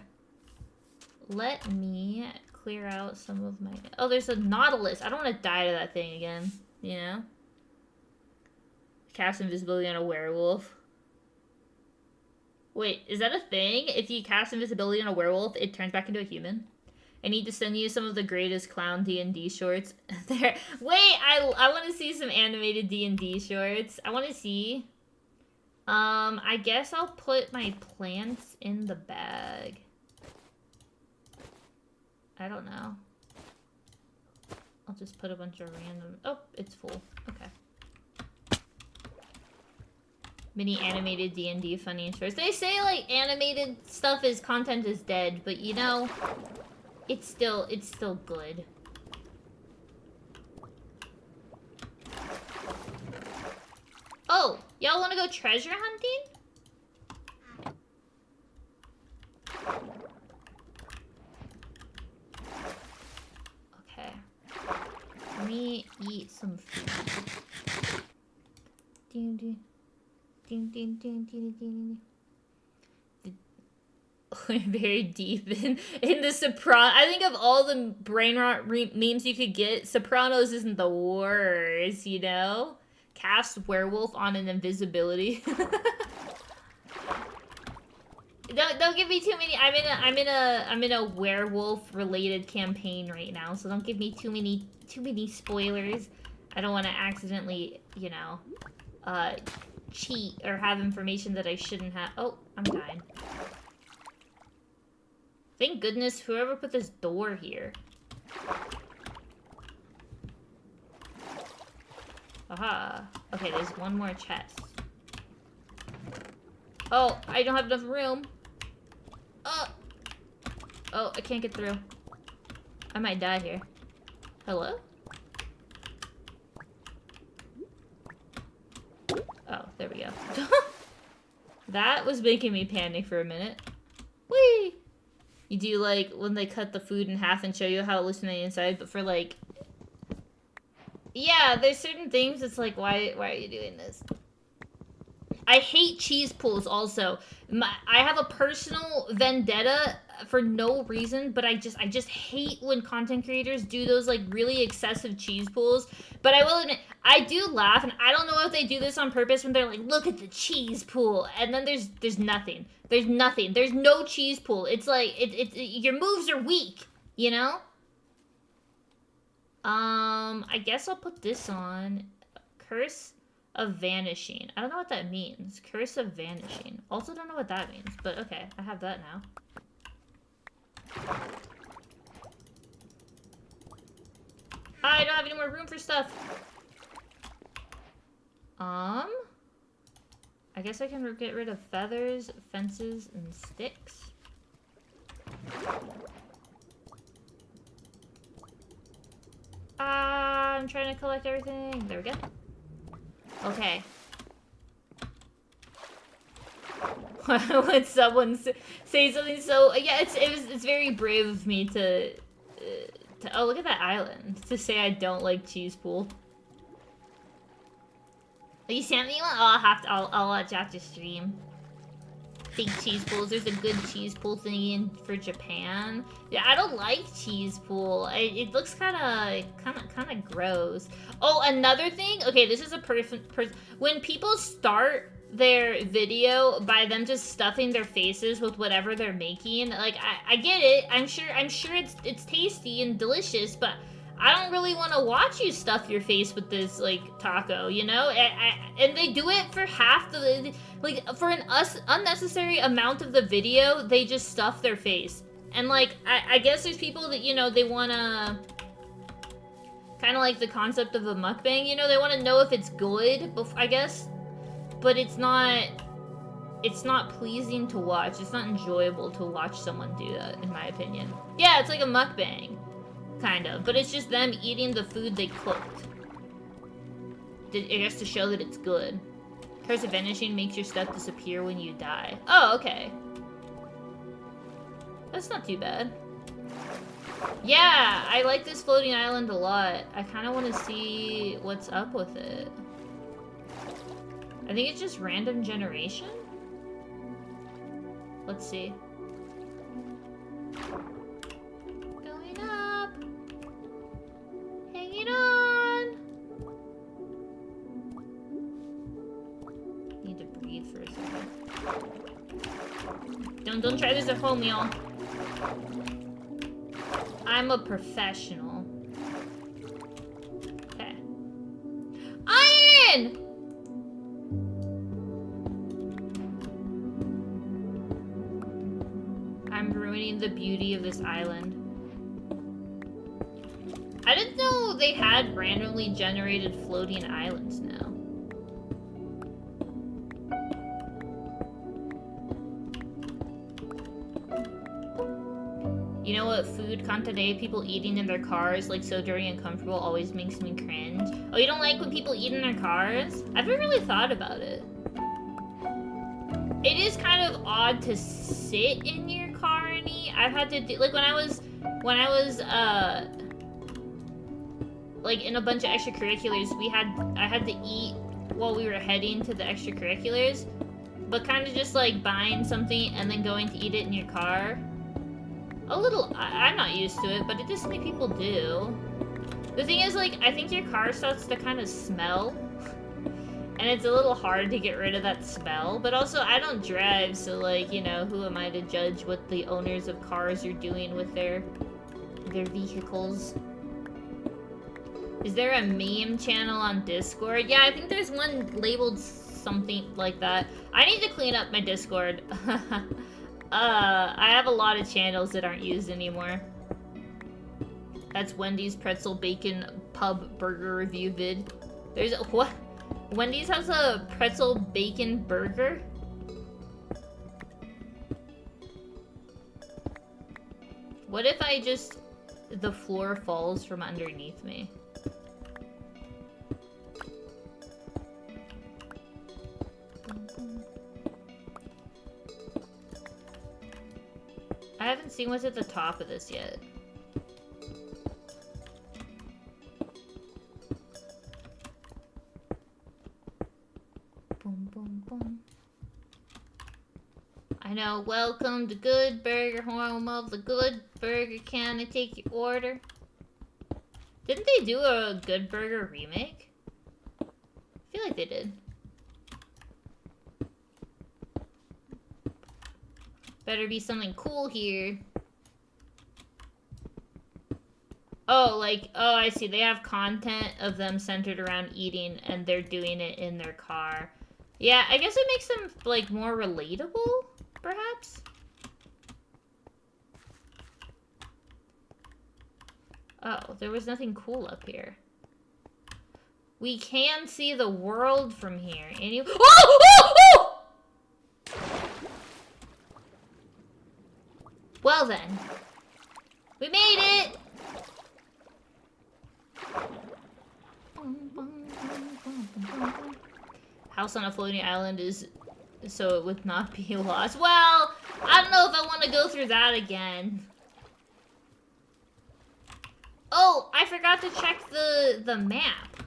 S1: Let me clear out some of my... Oh, there's a Nautilus. I don't want to die to that thing again, you know? Cast invisibility on a werewolf. Wait, is that a thing? If you cast invisibility on a werewolf, it turns back into a human? I need to send you some of the greatest clown D&D shorts. There. Wait, I want to see some animated D&D shorts. I want to see. I guess I'll put my plants in the bag. I don't know. I'll just put a bunch of random... Oh, it's full. Okay. Mini animated D&D funny and shorts. They say, like, animated stuff is content is dead, but, you know, it's still good. Oh, y'all want to go treasure hunting? Let me eat some food. Ding, ding. Ding, ding, ding, ding, ding, ding. We're very deep in the Sopranos. I think of all the brain rot memes you could get, Sopranos isn't the worst, you know? Cast werewolf on an invisibility. Don't give me too many. I'm in a werewolf related campaign right now, so don't give me too many spoilers. I don't want to accidentally, you know, cheat or have information that I shouldn't have. Oh, I'm dying. Thank goodness whoever put this door here. Aha. Okay, there's one more chest. Oh, I don't have enough room. Oh, I can't get through. I might die here. Hello? Oh, there we go. That was making me panic for a minute. Whee! You do, like, when they cut the food in half and show you how it looks on the inside, but for, like... Yeah, there's certain things it's like, why are you doing this? I hate cheese pulls also. I have a personal vendetta for no reason, but I just hate when content creators do those like really excessive cheese pulls. But I will admit, I do laugh, and I don't know if they do this on purpose when they're like, look at the cheese pool, and then there's nothing. There's nothing. There's no cheese pool. It's like your moves are weak, you know? I guess I'll put this on. Curse of Vanishing. I don't know what that means. Curse of Vanishing. Also don't know what that means, but okay, I have that now. I don't have any more room for stuff. I guess I can get rid of feathers, fences, and sticks. I'm trying to collect everything. There we go. Okay. When someone say something so... Yeah, it's very brave of me to... Oh, look at that island. To say I don't like cheese pool. You sent me one? Oh, I'll watch after stream. Think cheese pools. There's a good cheese pool thing for Japan. Yeah, I don't like cheese pool. It looks kind of gross. Oh, another thing. Okay, this is a when people start their video by them just stuffing their faces with whatever they're making. Like I get it. I'm sure it's tasty and delicious, but I don't really want to watch you stuff your face with this, like, taco, you know? And they do it for half the... Like, for an unnecessary amount of the video, they just stuff their face. And, like, I guess there's people that, you know, they want to... Kind of like the concept of a mukbang, you know? They want to know if it's good, I guess. But it's not pleasing to watch. It's not enjoyable to watch someone do that, in my opinion. Yeah, it's like a mukbang. Kind of, but it's just them eating the food they cooked. I guess to show that it's good. Curse of Vanishing makes your stuff disappear when you die. Oh, okay. That's not too bad. Yeah, I like this floating island a lot. I kind of want to see what's up with it. I think it's just random generation? Let's see. Going up. Hanging on. Need to breathe for a second. Don't try this at home, y'all. I'm a professional. Okay. Iron! I'm ruining the beauty of this island. I didn't know they had randomly generated floating islands now. You know what food content people eating in their cars, like so dirty and uncomfortable, always makes me cringe? Oh, you don't like when people eat in their cars? I haven't really thought about it. It is kind of odd to sit in your car and eat. I've had to do, like when I was like in a bunch of extracurriculars, I had to eat while we were heading to the extracurriculars, but kind of just like buying something and then going to eat it in your car. A little, I'm not used to it, but it just many people do. The thing is, like, I think your car starts to kind of smell, and it's a little hard to get rid of that smell, but also I don't drive, so like, you know, who am I to judge what the owners of cars are doing with their vehicles? Is there a meme channel on Discord? Yeah, I think there's one labeled something like that. I need to clean up my Discord. I have a lot of channels that aren't used anymore. That's Wendy's pretzel bacon pub burger review vid. There's a, what? Wendy's has a pretzel bacon burger? What if I just... the floor falls from underneath me? I haven't seen what's at the top of this yet. Boom, boom, boom. I know, welcome to Good Burger, home of the Good Burger. Can I take your order? Didn't they do a Good Burger remake? I feel like they did. Better be something cool here. Oh, like, oh, I see. They have content of them centered around eating, and they're doing it in their car. Yeah, I guess it makes them, like, more relatable, perhaps? Oh, there was nothing cool up here. We can see the world from here. Any- oh! Oh! Oh! Well then. We made it! House on a floating island is so it would not be lost. Well, I don't know if I want to go through that again. Oh, I forgot to check the map.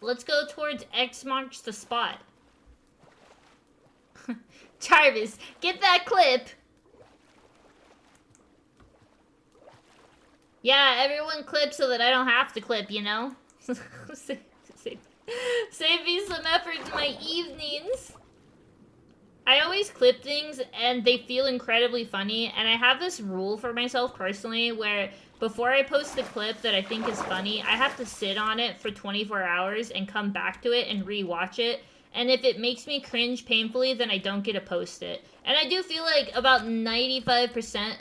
S1: Let's go towards X marks the spot. Jarvis, get that clip. Yeah, everyone clips so that I don't have to clip, you know? Save me some effort in my evenings. I always clip things and they feel incredibly funny, and I have this rule for myself personally where before I post a clip that I think is funny, I have to sit on it for 24 hours and come back to it and re-watch it. And if it makes me cringe painfully, then I don't get to post it. And I do feel like about 95%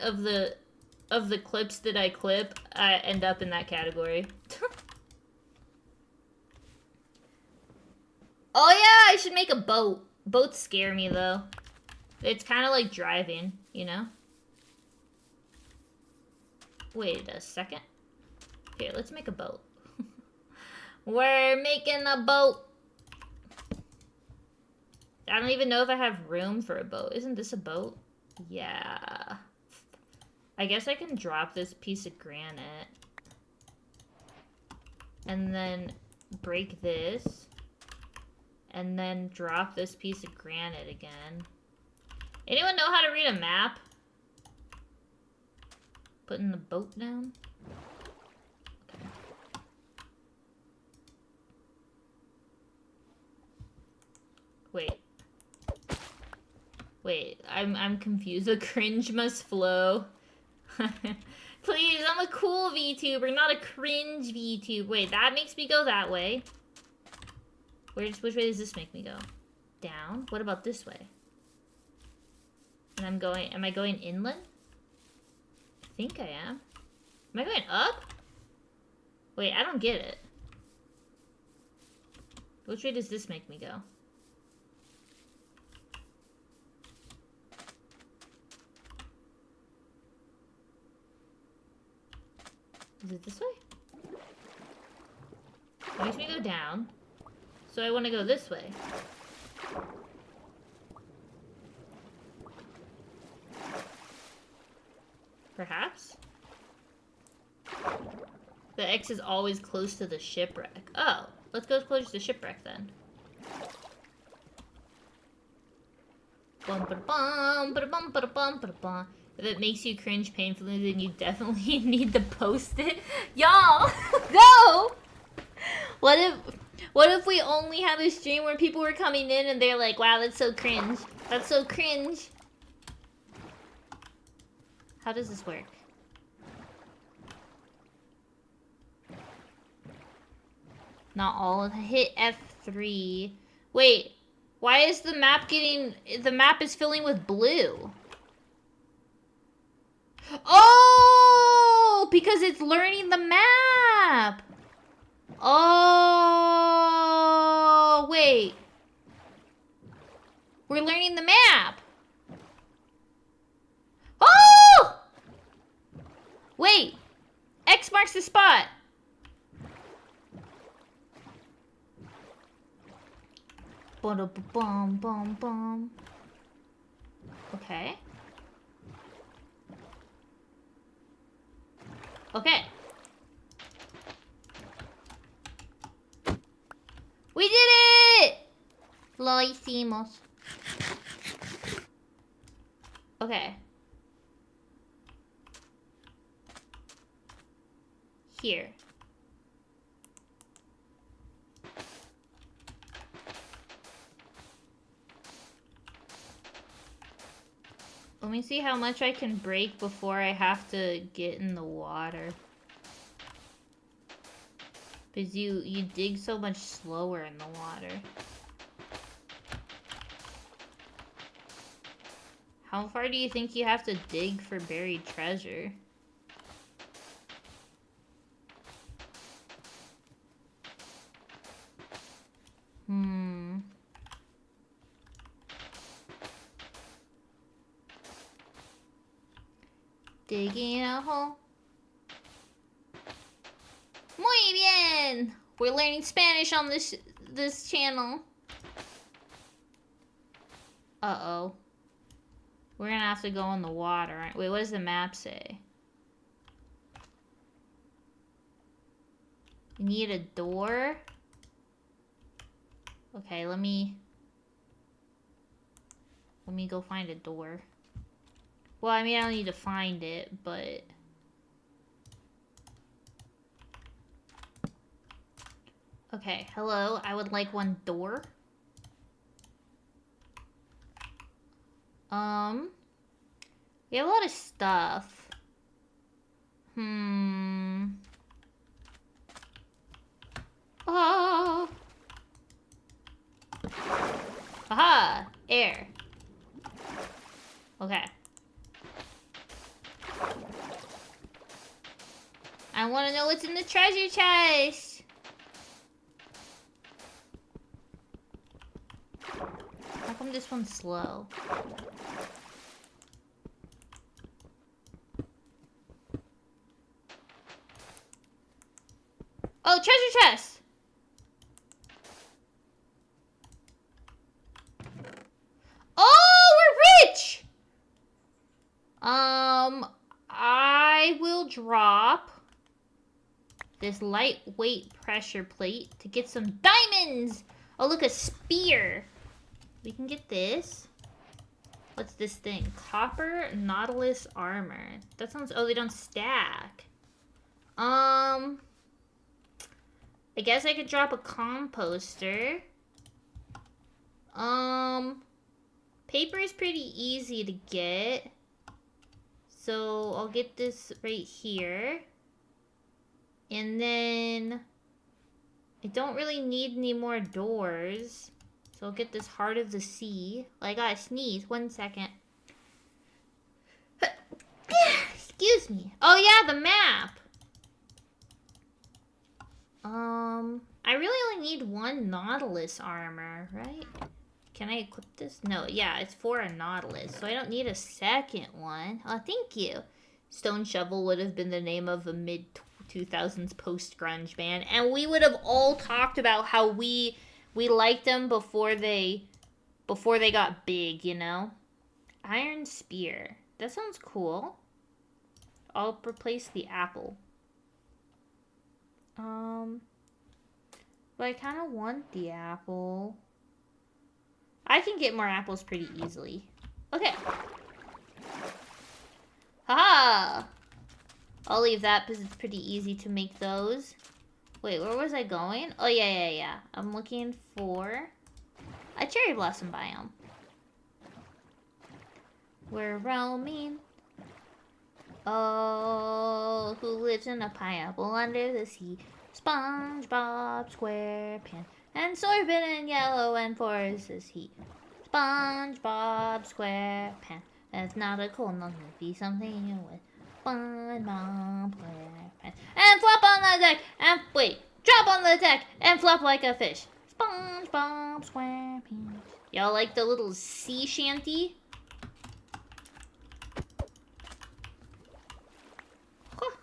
S1: of the clips that I clip end up in that category. Oh yeah, I should make a boat. Boats scare me though. It's kind of like driving, you know? Wait a second. Here, let's make a boat. We're making a boat. I don't even know if I have room for a boat. Isn't this a boat? Yeah. I guess I can drop this piece of granite. And then break this. And then drop this piece of granite again. Anyone know how to read a map? Putting the boat down? Okay. Wait, I'm confused. The cringe must flow. Please, I'm a cool VTuber, not a cringe VTuber. Wait, that makes me go that way. Which way does this make me go? Down? What about this way? And am I going inland? I think I am. Am I going up? Wait, I don't get it. Which way does this make me go? Is it this way? It makes me go down. So I want to go this way. Perhaps? The X is always close to the shipwreck. Oh, let's go close to the shipwreck then. If it makes you cringe painfully, then you definitely need to post it. Y'all, go! What if we only had a stream where people were coming in and they're like, wow, that's so cringe. That's so cringe. How does this work? Not all. Hit F3. Wait, why is the map is filling with blue? Oh, because it's learning the map. Oh, wait. We're learning the map. Wait! X marks the spot! Bum bum bum. Okay. Okay. We did it! Lo hicimos. Okay. Here. Let me see how much I can break before I have to get in the water. Because you dig so much slower in the water. How far do you think you have to dig for buried treasure? Digging a hole. Muy bien! We're learning Spanish on this channel. Uh-oh. We're gonna have to go in the water. Wait, what does the map say? You need a door? Okay, let me go find a door. Well, I mean, I don't need to find it, but... Okay, hello, I would like one door. We have a lot of stuff. Oh! Aha! Air. Okay. I want to know what's in the treasure chest. How come this one's slow? Oh, treasure chest! Oh, we're rich! I will drop this lightweight pressure plate to get some diamonds! Oh, look, a spear! We can get this. What's this thing? Copper Nautilus armor. That sounds... Oh, they don't stack. I guess I could drop a composter. Paper is pretty easy to get. So I'll get this right here. And then I don't really need any more doors. So I'll get this Heart of the Sea. Well, I gotta sneeze. 1 second. Excuse me. Oh yeah, the map. I really only need one Nautilus armor, right? Can I equip this? No, yeah, it's for a Nautilus, so I don't need a second one. Oh, thank you. Stone Shovel would have been the name of a mid-2000s post-grunge band, and we would have all talked about how we liked them before they got big, you know? Iron Spear. That sounds cool. I'll replace the apple. But I kind of want the apple. I can get more apples pretty easily. Okay. Haha! I'll leave that because it's pretty easy to make those. Wait, where was I going? Oh, yeah. I'm looking for a cherry blossom biome. We're roaming. Oh, who lives in a pineapple under the sea? SpongeBob SquarePants and sorbet and yellow and forest is he. SpongeBob SquarePants. That's not a cool name. Be something you with. SpongeBob SquarePants and flop on the deck and wait, drop on the deck and flop like a fish. SpongeBob SquarePants. Y'all like the little sea shanty? Huh.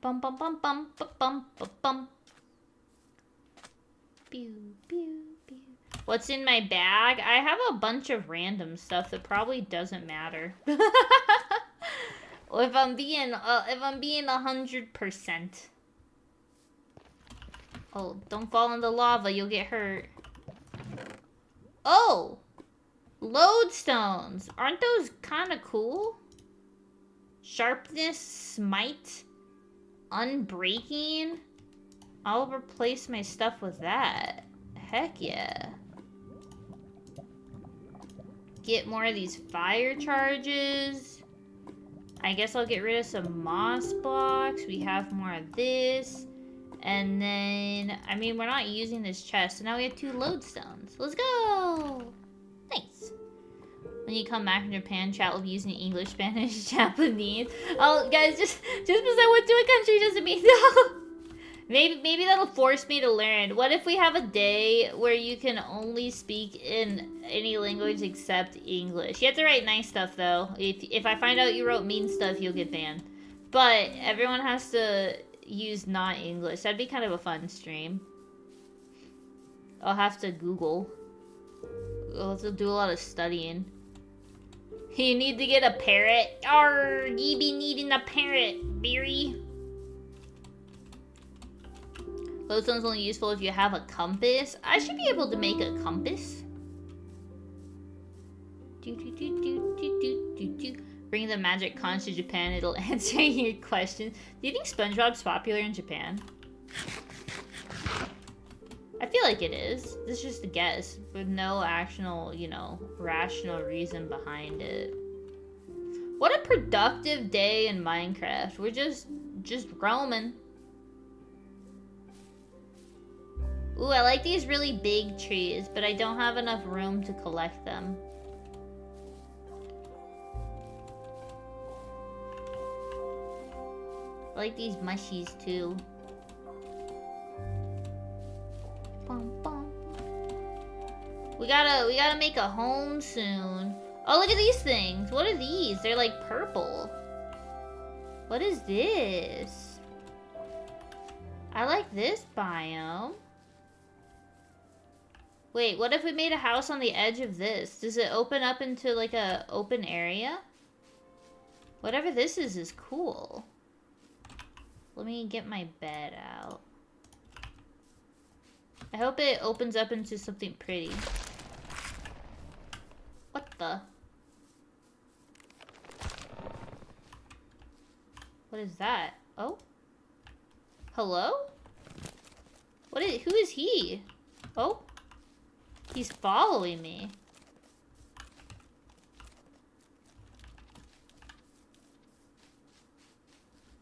S1: Bum bum bum bum bum bum bum bum. Pew pew pew. What's in my bag? I have a bunch of random stuff that probably doesn't matter. If I'm being 100%. Oh, don't fall in the lava, you'll get hurt. Oh! Lodestones! Aren't those kind of cool? Sharpness, smite, unbreaking. I'll replace my stuff with that. Heck yeah. Get more of these fire charges. I guess I'll get rid of some moss blocks. We have more of this. And then, I mean, we're not using this chest. So now we have 2 lodestones. Let's go! Nice. When you come back from Japan, chat will be using English, Spanish, Japanese. Oh, guys, just because I went to a country doesn't mean no. Maybe that'll force me to learn. What if we have a day where you can only speak in any language except English? You have to write nice stuff, though. If I find out you wrote mean stuff, you'll get banned. But everyone has to use not English. That'd be kind of a fun stream. I'll have to Google. I'll have to do a lot of studying. You need to get a parrot. Arr, ye be needing a parrot, Beery. Lodestone's only useful if you have a compass. I should be able to make a compass. Bring the magic conch to Japan, it'll answer your questions. Do you think SpongeBob's popular in Japan? I feel like it is. This is just a guess, with no actual, you know, rational reason behind it. What a productive day in Minecraft. We're just roaming. Ooh, I like these really big trees, but I don't have enough room to collect them. I like these mushies too. Bum, bum. We gotta make a home soon. Oh, look at these things. What are these? They're like purple. What is this? I like this biome. Wait, what if we made a house on the edge of this? Does it open up into like a open area? Whatever this is cool. Let me get my bed out. I hope it opens up into something pretty. What the? What is that? Oh? Hello? Who is he? Oh? He's following me.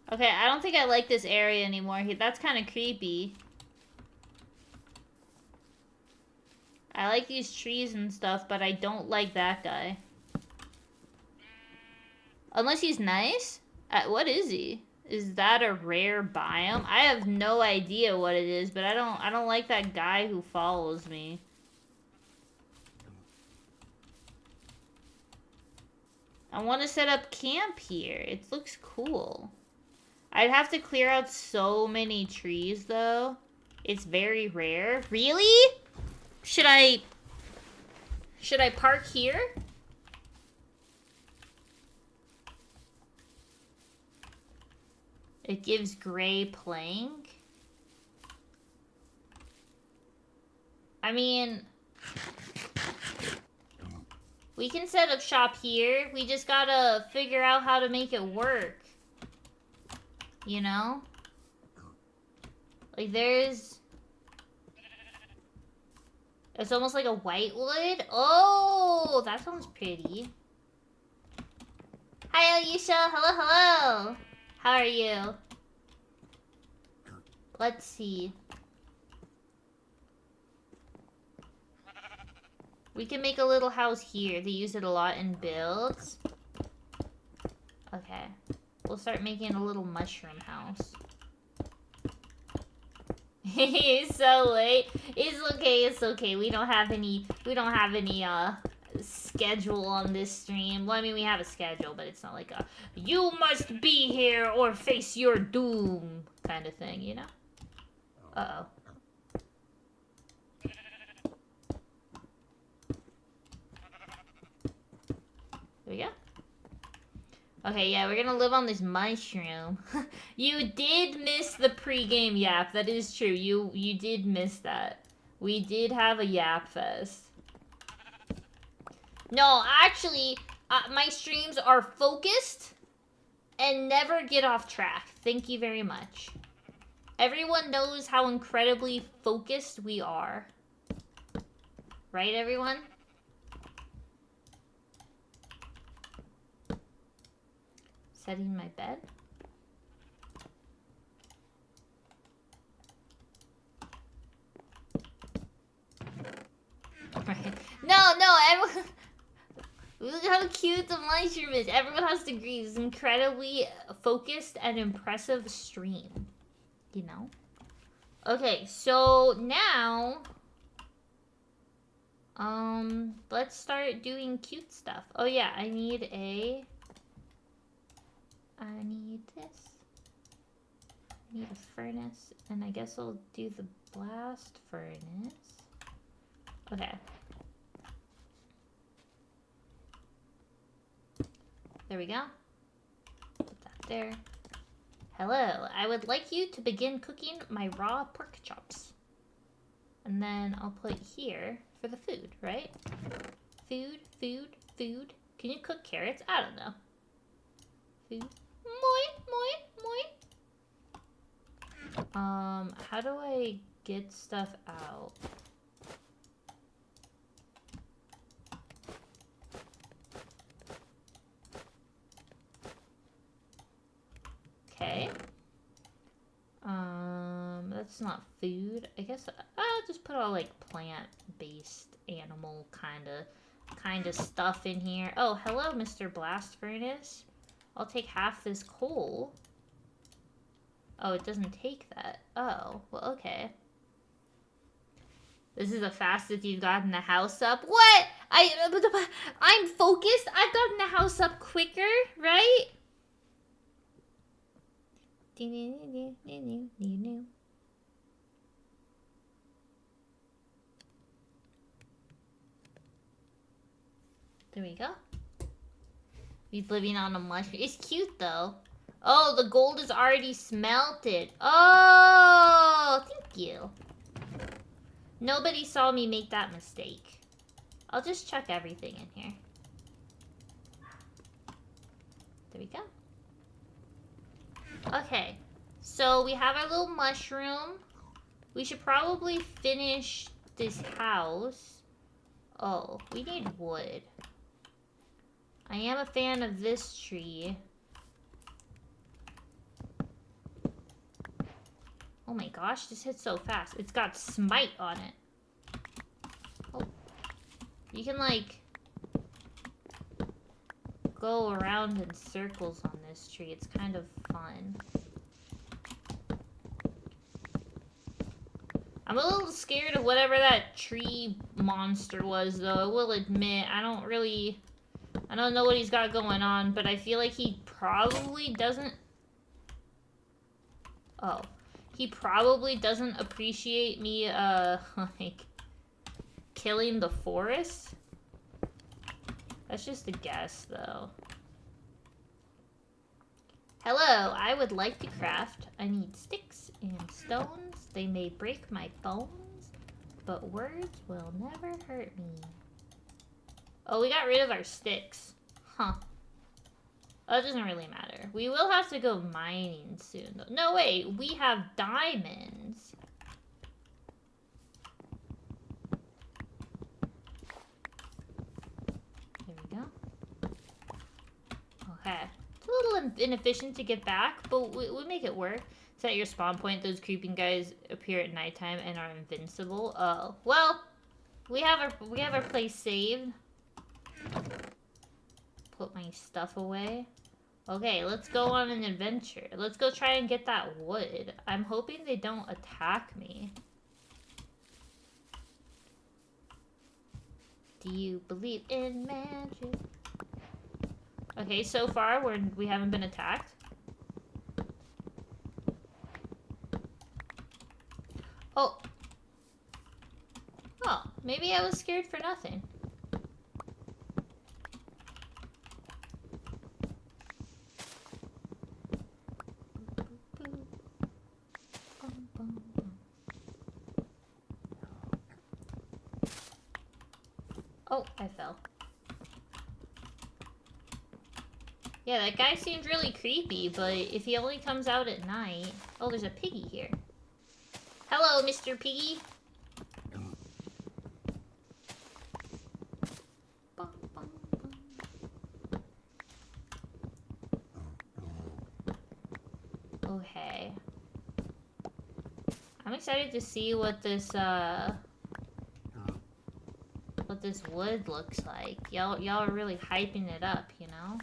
S1: Okay, I don't think I like this area anymore. That's kind of creepy. I like these trees and stuff, but I don't like that guy. Unless he's nice? What is he? Is that a rare biome? I have no idea what it is, but I don't like that guy who follows me. I want to set up camp here. It looks cool. I'd have to clear out so many trees, though. It's very rare. Really? Should I park here? It gives gray plank. I mean, we can set up shop here. We just gotta figure out how to make it work. You know? Like there's... It's almost like a whitewood. Oh, that sounds pretty. Hi, Alicia. Hello, hello. How are you? Let's see. We can make a little house here. They use it a lot in builds. Okay. We'll start making a little mushroom house. It's so late. It's okay, it's okay. We don't have any schedule on this stream. Well, I mean, we have a schedule, but it's not like a you must be here or face your doom kind of thing, you know? Uh-oh. There we go. Okay, yeah, we're gonna live on this mushroom. You did miss the pre-game yap. That is true. You did miss that. We did have a yap fest. No, actually, my streams are focused and never get off track. Thank you very much. Everyone knows how incredibly focused we are. Right, everyone? Setting my bed. Right. No, everyone... Look how cute the mushroom is. Everyone has to agree. It's an incredibly focused and impressive stream. You know? Okay, so now... let's start doing cute stuff. Oh yeah, I need this. I need a furnace, and I guess I'll do the blast furnace. Okay. There we go. Put that there. Hello, I would like you to begin cooking my raw pork chops. And then I'll put here for the food, right? Food. Can you cook carrots? I don't know. Food. How do I get stuff out? Okay. That's not food. I guess I'll just put all like plant-based animal kind of stuff in here. Oh, hello, Mr. Blast Furnace. I'll take half this coal. Oh, it doesn't take that. Oh, well, okay. This is the fastest you've gotten the house up. What? I'm focused. I've gotten the house up quicker, right? There we go. He's living on a mushroom. It's cute though. Oh, the gold is already smelted. Oh, thank you. Nobody saw me make that mistake. I'll just chuck everything in here. There we go. Okay, so we have our little mushroom. We should probably finish this house. Oh, we need wood. I am a fan of this tree. Oh my gosh, this hits so fast. It's got smite on it. Oh. You can like go around in circles on this tree. It's kind of fun. I'm a little scared of whatever that tree monster was, though. I will admit, I don't know what he's got going on, but I feel like he probably doesn't... Oh. He probably doesn't appreciate me, like, killing the forest. That's just a guess, though. Hello, I would like to craft. I need sticks and stones. They may break my bones, but words will never hurt me. Oh, we got rid of our sticks. Huh. Oh, it doesn't really matter. We will have to go mining soon, though. No, wait. We have diamonds. There we go. Okay. It's a little inefficient to get back, but we make it work. Set your spawn point. Those creeping guys appear at nighttime and are invincible. Oh. Well, we have our place saved. Put my stuff away. Okay, let's go on an adventure. Let's go try and get that wood. I'm hoping they don't attack me. Do you believe in magic? Okay, so far we haven't been attacked. Oh. Oh, maybe I was scared for nothing. Oh, I fell. Yeah, that guy seemed really creepy, but if he only comes out at night... Oh, there's a piggy here. Hello, Mr. Piggy. Okay. I'm excited to see what this wood looks like. Y'all are really hyping it up, you know?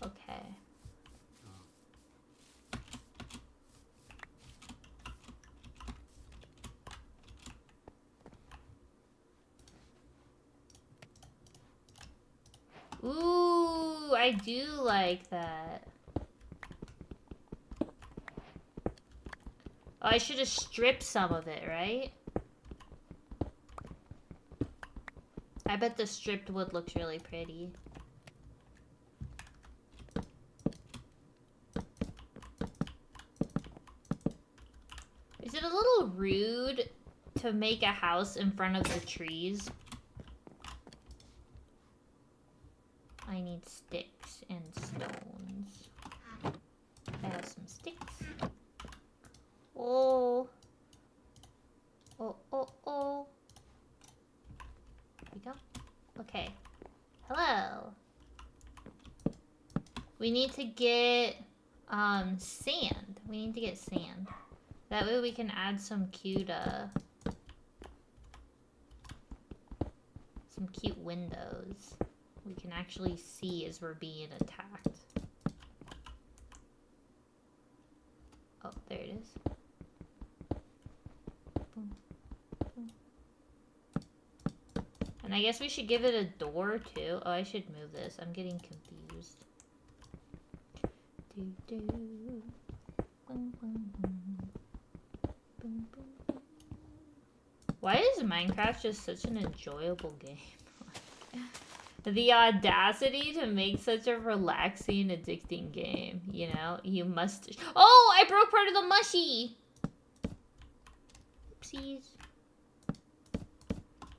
S1: Okay. Ooh, I do like that. Oh, I should have stripped some of it, right? I bet the stripped wood looks really pretty. Is it a little rude to make a house in front of the trees? I need sticks and stones. I have some sticks. Oh. Oh, oh, oh. There we go. Okay. Hello. We need to get, sand. We need to get sand. That way we can add some cute windows. We can actually see as we're being attacked. Oh, there it is. Boom. Boom. And I guess we should give it a door too. Oh, I should move this. I'm getting confused. Do do. Boom, boom, boom. Boom, boom, boom. Why is Minecraft just such an enjoyable game? The audacity to make such a relaxing, addicting game, you know? You must... Oh, I broke part of the mushy! Oopsies.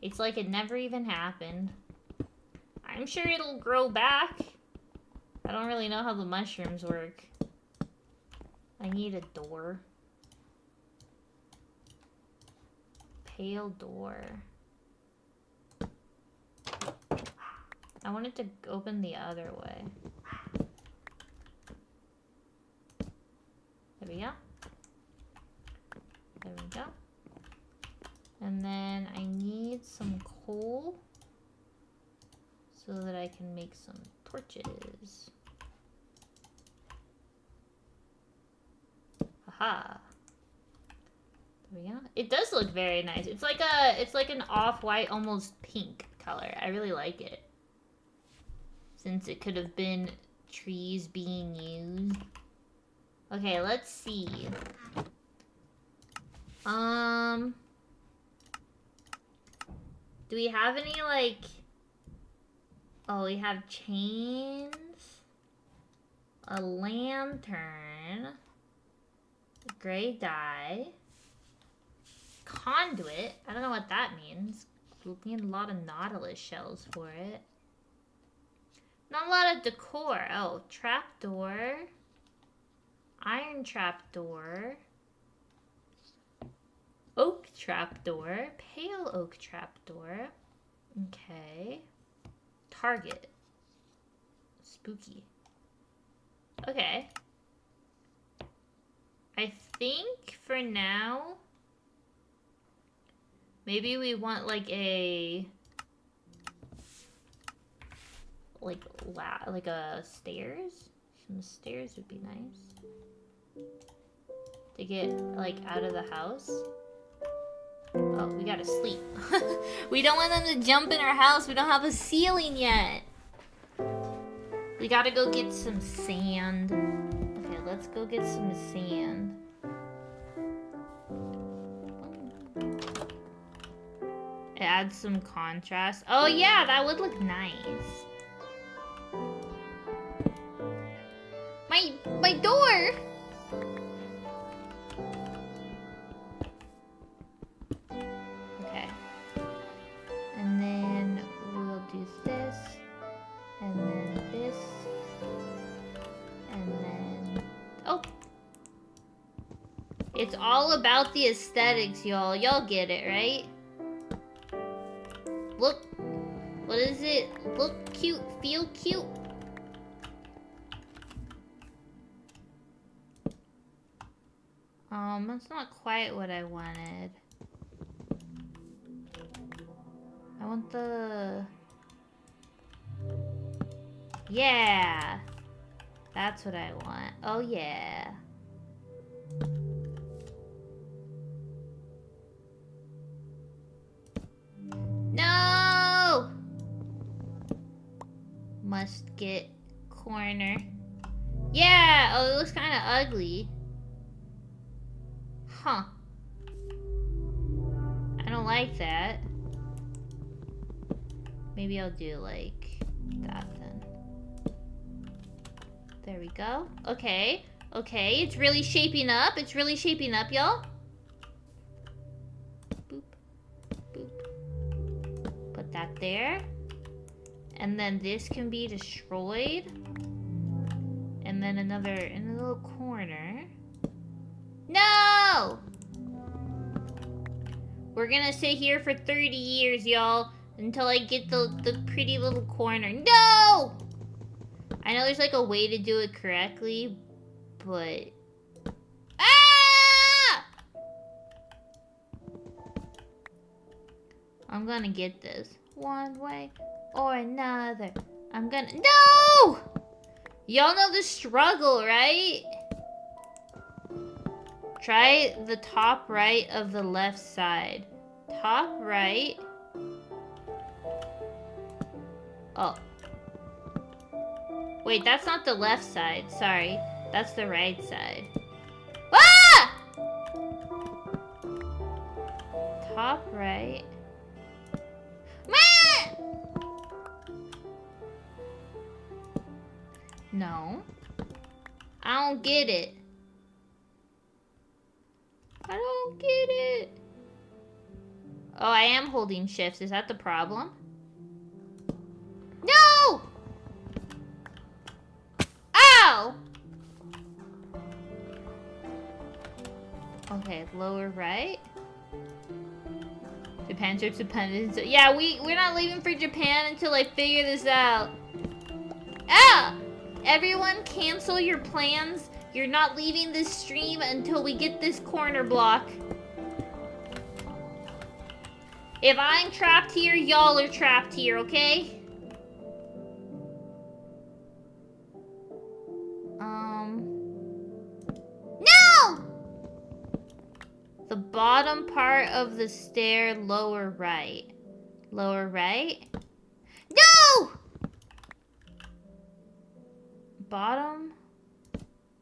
S1: It's like it never even happened. I'm sure it'll grow back. I don't really know how the mushrooms work. I need a door. Pale door. I wanted to open the other way. There we go. There we go. And then I need some coal so that I can make some torches. Haha. There we go. It does look very nice. It's like an off-white, almost pink color. I really like it. Since it could have been trees being used. Okay, let's see. Do we have any, like... Oh, we have chains. A lantern. Gray dye. Conduit. I don't know what that means. We'll need a lot of nautilus shells for it. Not a lot of decor. Oh, trapdoor. Iron trapdoor. Oak trapdoor. Pale oak trapdoor. Okay. Target. Spooky. Okay. I think for now, maybe we want like a... like a stairs? Some stairs would be nice. To get, like, out of the house. Oh, we gotta sleep. We don't want them to jump in our house. We don't have a ceiling yet. We gotta go get some sand. Okay, let's go get some sand. Add some contrast. Oh yeah, that would look nice. My door! Okay. And then we'll do this. And then this. And then... Oh! It's all about the aesthetics, y'all. Y'all get it, right? Look. What is it? Look cute. Feel cute. That's not quite what I wanted. I want the... Yeah! That's what I want. Oh, yeah. No! Must get corner. Yeah! Oh, it looks kind of ugly. Huh. I don't like that. Maybe I'll do like that then. There we go. Okay. Okay, it's really shaping up. It's really shaping up, y'all. Boop. Boop. Put that there. And then this can be destroyed. And then another in a little corner. No! We're gonna sit here for 30 years, y'all, until I get the pretty little corner. No! I know there's like a way to do it correctly, but... Ah! I'm gonna get this one way or another. I'm gonna... No! Y'all know the struggle, right? Try the top right of the left side. Top right. Oh. Wait, that's not the left side. Sorry. That's the right side. Ah! Top right. No. I don't get it. I don't get it. Oh, I am holding shifts. Is that the problem? No! Ow! Okay, lower right. Japan trip's dependent. Yeah, we're not leaving for Japan until I figure this out. Ah! Everyone cancel your plans. You're not leaving this stream until we get this corner block. If I'm trapped here, y'all are trapped here, okay? No! The bottom part of the stair, lower right. Lower right? No! Bottom?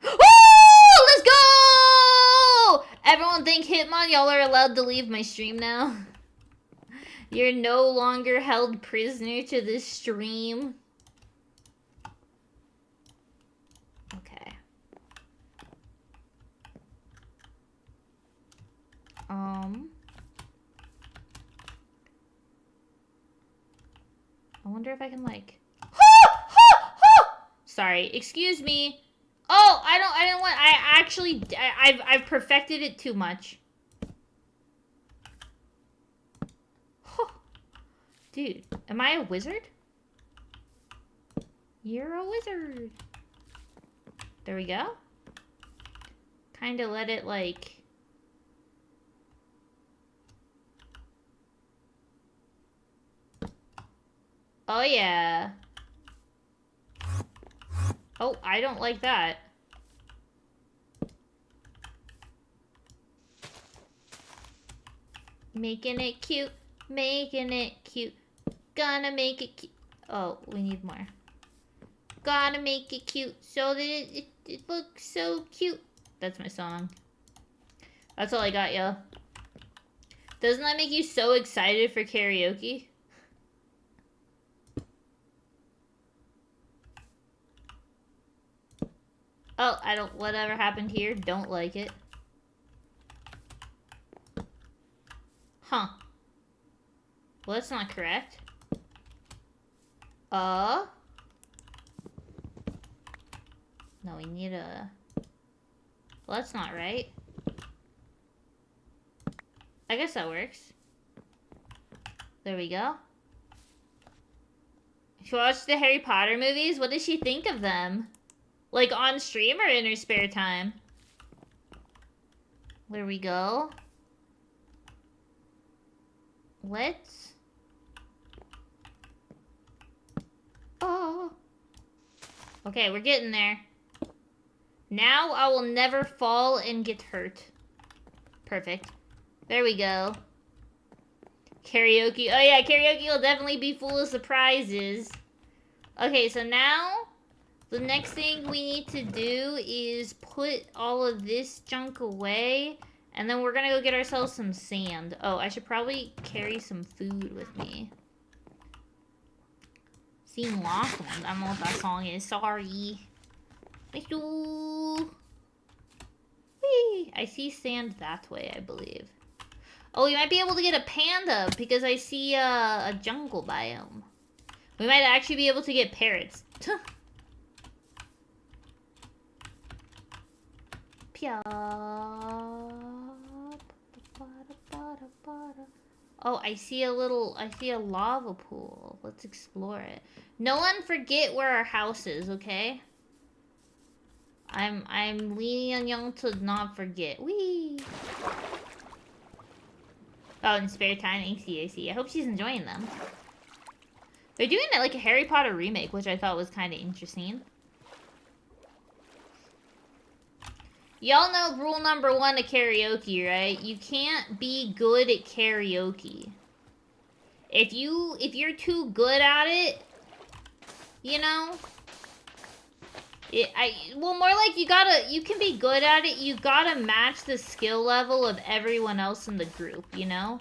S1: Oh, let's go! Everyone think Hitmon, y'all are allowed to leave my stream now. You're no longer held prisoner to this stream. Okay. I wonder if I can like... Sorry, excuse me. Oh, I didn't want, I've perfected it too much. Dude, am I a wizard? You're a wizard. There we go. Kind of let it like... Oh yeah. Oh, I don't like that. Making it cute. Making it cute. Gonna make it cute. Oh, we need more. Gotta make it cute so that it looks so cute. That's my song. That's all I got, yo. Doesn't that make you so excited for karaoke? Oh, I don't... Whatever happened here, don't like it. Huh. Well, that's not correct. No, we need a... Well, that's not right. I guess that works. There we go. She watched the Harry Potter movies? What does she think of them? Like, on stream or in her spare time? There we go. Let's... Oh. Okay, we're getting there. Now I will never fall and get hurt. Perfect. There we go. Karaoke. Oh yeah, karaoke will definitely be full of surprises. Okay, so now the next thing we need to do is put all of this junk away. And then we're gonna go get ourselves some sand. Oh, I should probably carry some food with me. Sing Laughlin. I don't know what that song is. Sorry. Whee! I see sand that way, I believe. Oh, we might be able to get a panda because I see a jungle biome. We might actually be able to get parrots. Oh, I see a lava pool. Let's explore it. No one forget where our house is, okay? I'm leaning on y'all to not forget. Whee! Oh, in spare time, I see. I hope she's enjoying them. They're doing it like a Harry Potter remake, which I thought was kind of interesting. Y'all know rule number 1 of karaoke, right? You can't be good at karaoke. If you're too good at it, you know, well, more like you can be good at it, you gotta match the skill level of everyone else in the group, you know?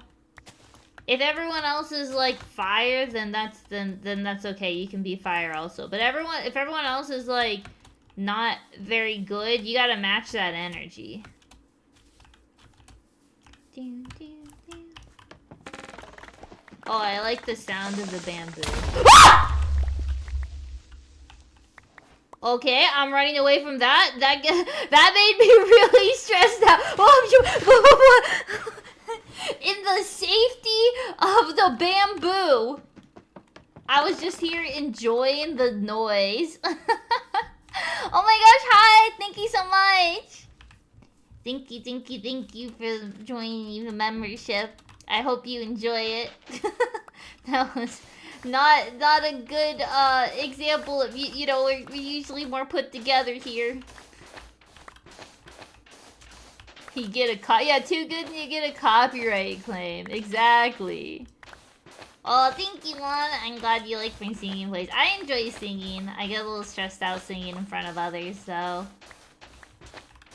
S1: If everyone else is like fire, then that's okay, you can be fire also. But if everyone else is like not very good, you gotta match that energy. Oh, I like the sound of the bamboo. Okay, I'm running away from that. That made me really stressed out. In the safety of the bamboo. I was just here enjoying the noise. Oh my gosh, hi! Thank you so much! Thank you for joining the membership. I hope you enjoy it. That was not a good example of, you know, we're usually more put together here. You get a yeah, too good and you get a copyright claim. Exactly. Oh, thank you, Lon. I'm glad you like my singing plays. I enjoy singing. I get a little stressed out singing in front of others, so...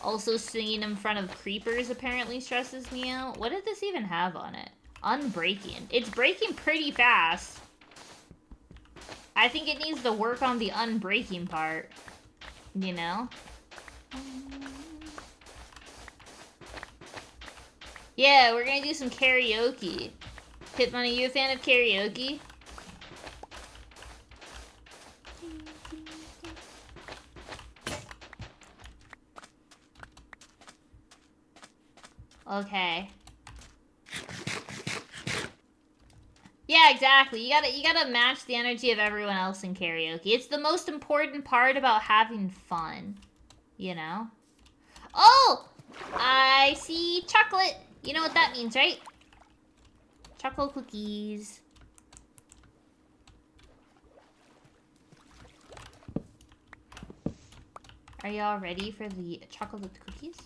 S1: Also, singing in front of creepers apparently stresses me out. What did this even have on it? Unbreaking. It's breaking pretty fast. I think it needs to work on the unbreaking part. You know? Yeah, we're gonna do some karaoke. Hitmoney, you a fan of karaoke? Okay. Yeah, exactly. You gotta match the energy of everyone else in karaoke. It's the most important part about having fun. You know? Oh! I see chocolate. You know what that means, right? Chocolate cookies. Are y'all ready for the chocolate cookies?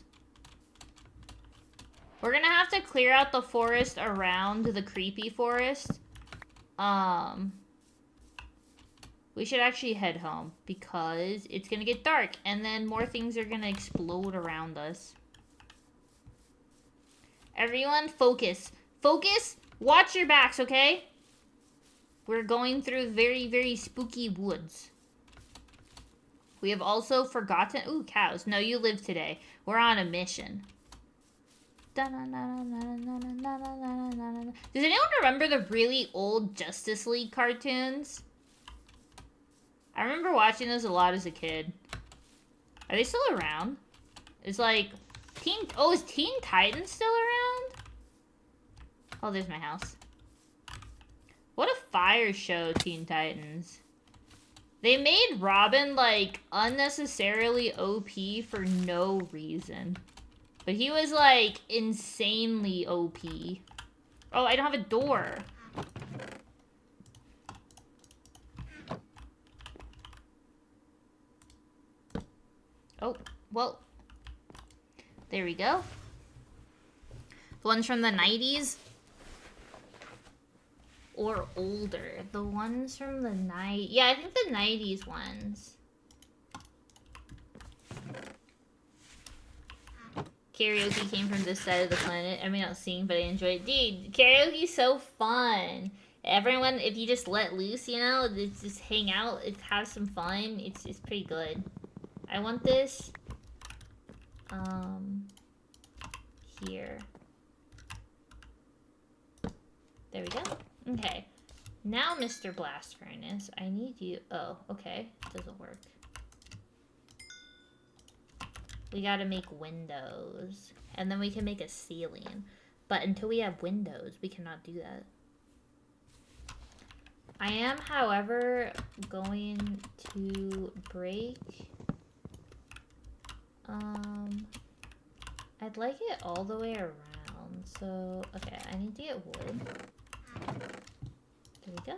S1: We're gonna have to clear out the forest around the creepy forest. We should actually head home because it's gonna get dark and then more things are gonna explode around us. Everyone, focus. Focus! Watch your backs, okay? We're going through very, very spooky woods. We have also forgotten... Ooh, cows. No, you live today. We're on a mission. Does anyone remember the really old Justice League cartoons? I remember watching those a lot as a kid. Are they still around? It's like... is Teen Titans still around? Oh, there's my house. What a fire show, Teen Titans. They made Robin, like, unnecessarily OP for no reason. But he was, like, insanely OP. Oh, I don't have a door. Oh, well. There we go. The ones from the 90s? Or older. The ones from the 90s. Yeah, I think the 90s ones. Karaoke came from this side of the planet. I mean, not sing, but I enjoy it. Dude, karaoke's so fun. Everyone, if you just let loose, you know, just hang out, have some fun. It's pretty good. I want this. Here. There we go. Okay. Now, Mr. Blast Furnace, I need you... Oh, okay. Doesn't work. We gotta make windows. And then we can make a ceiling. But until we have windows, we cannot do that. I am, however, going to break... I'd like it all the way around. So, okay, I need to get wood. There we go.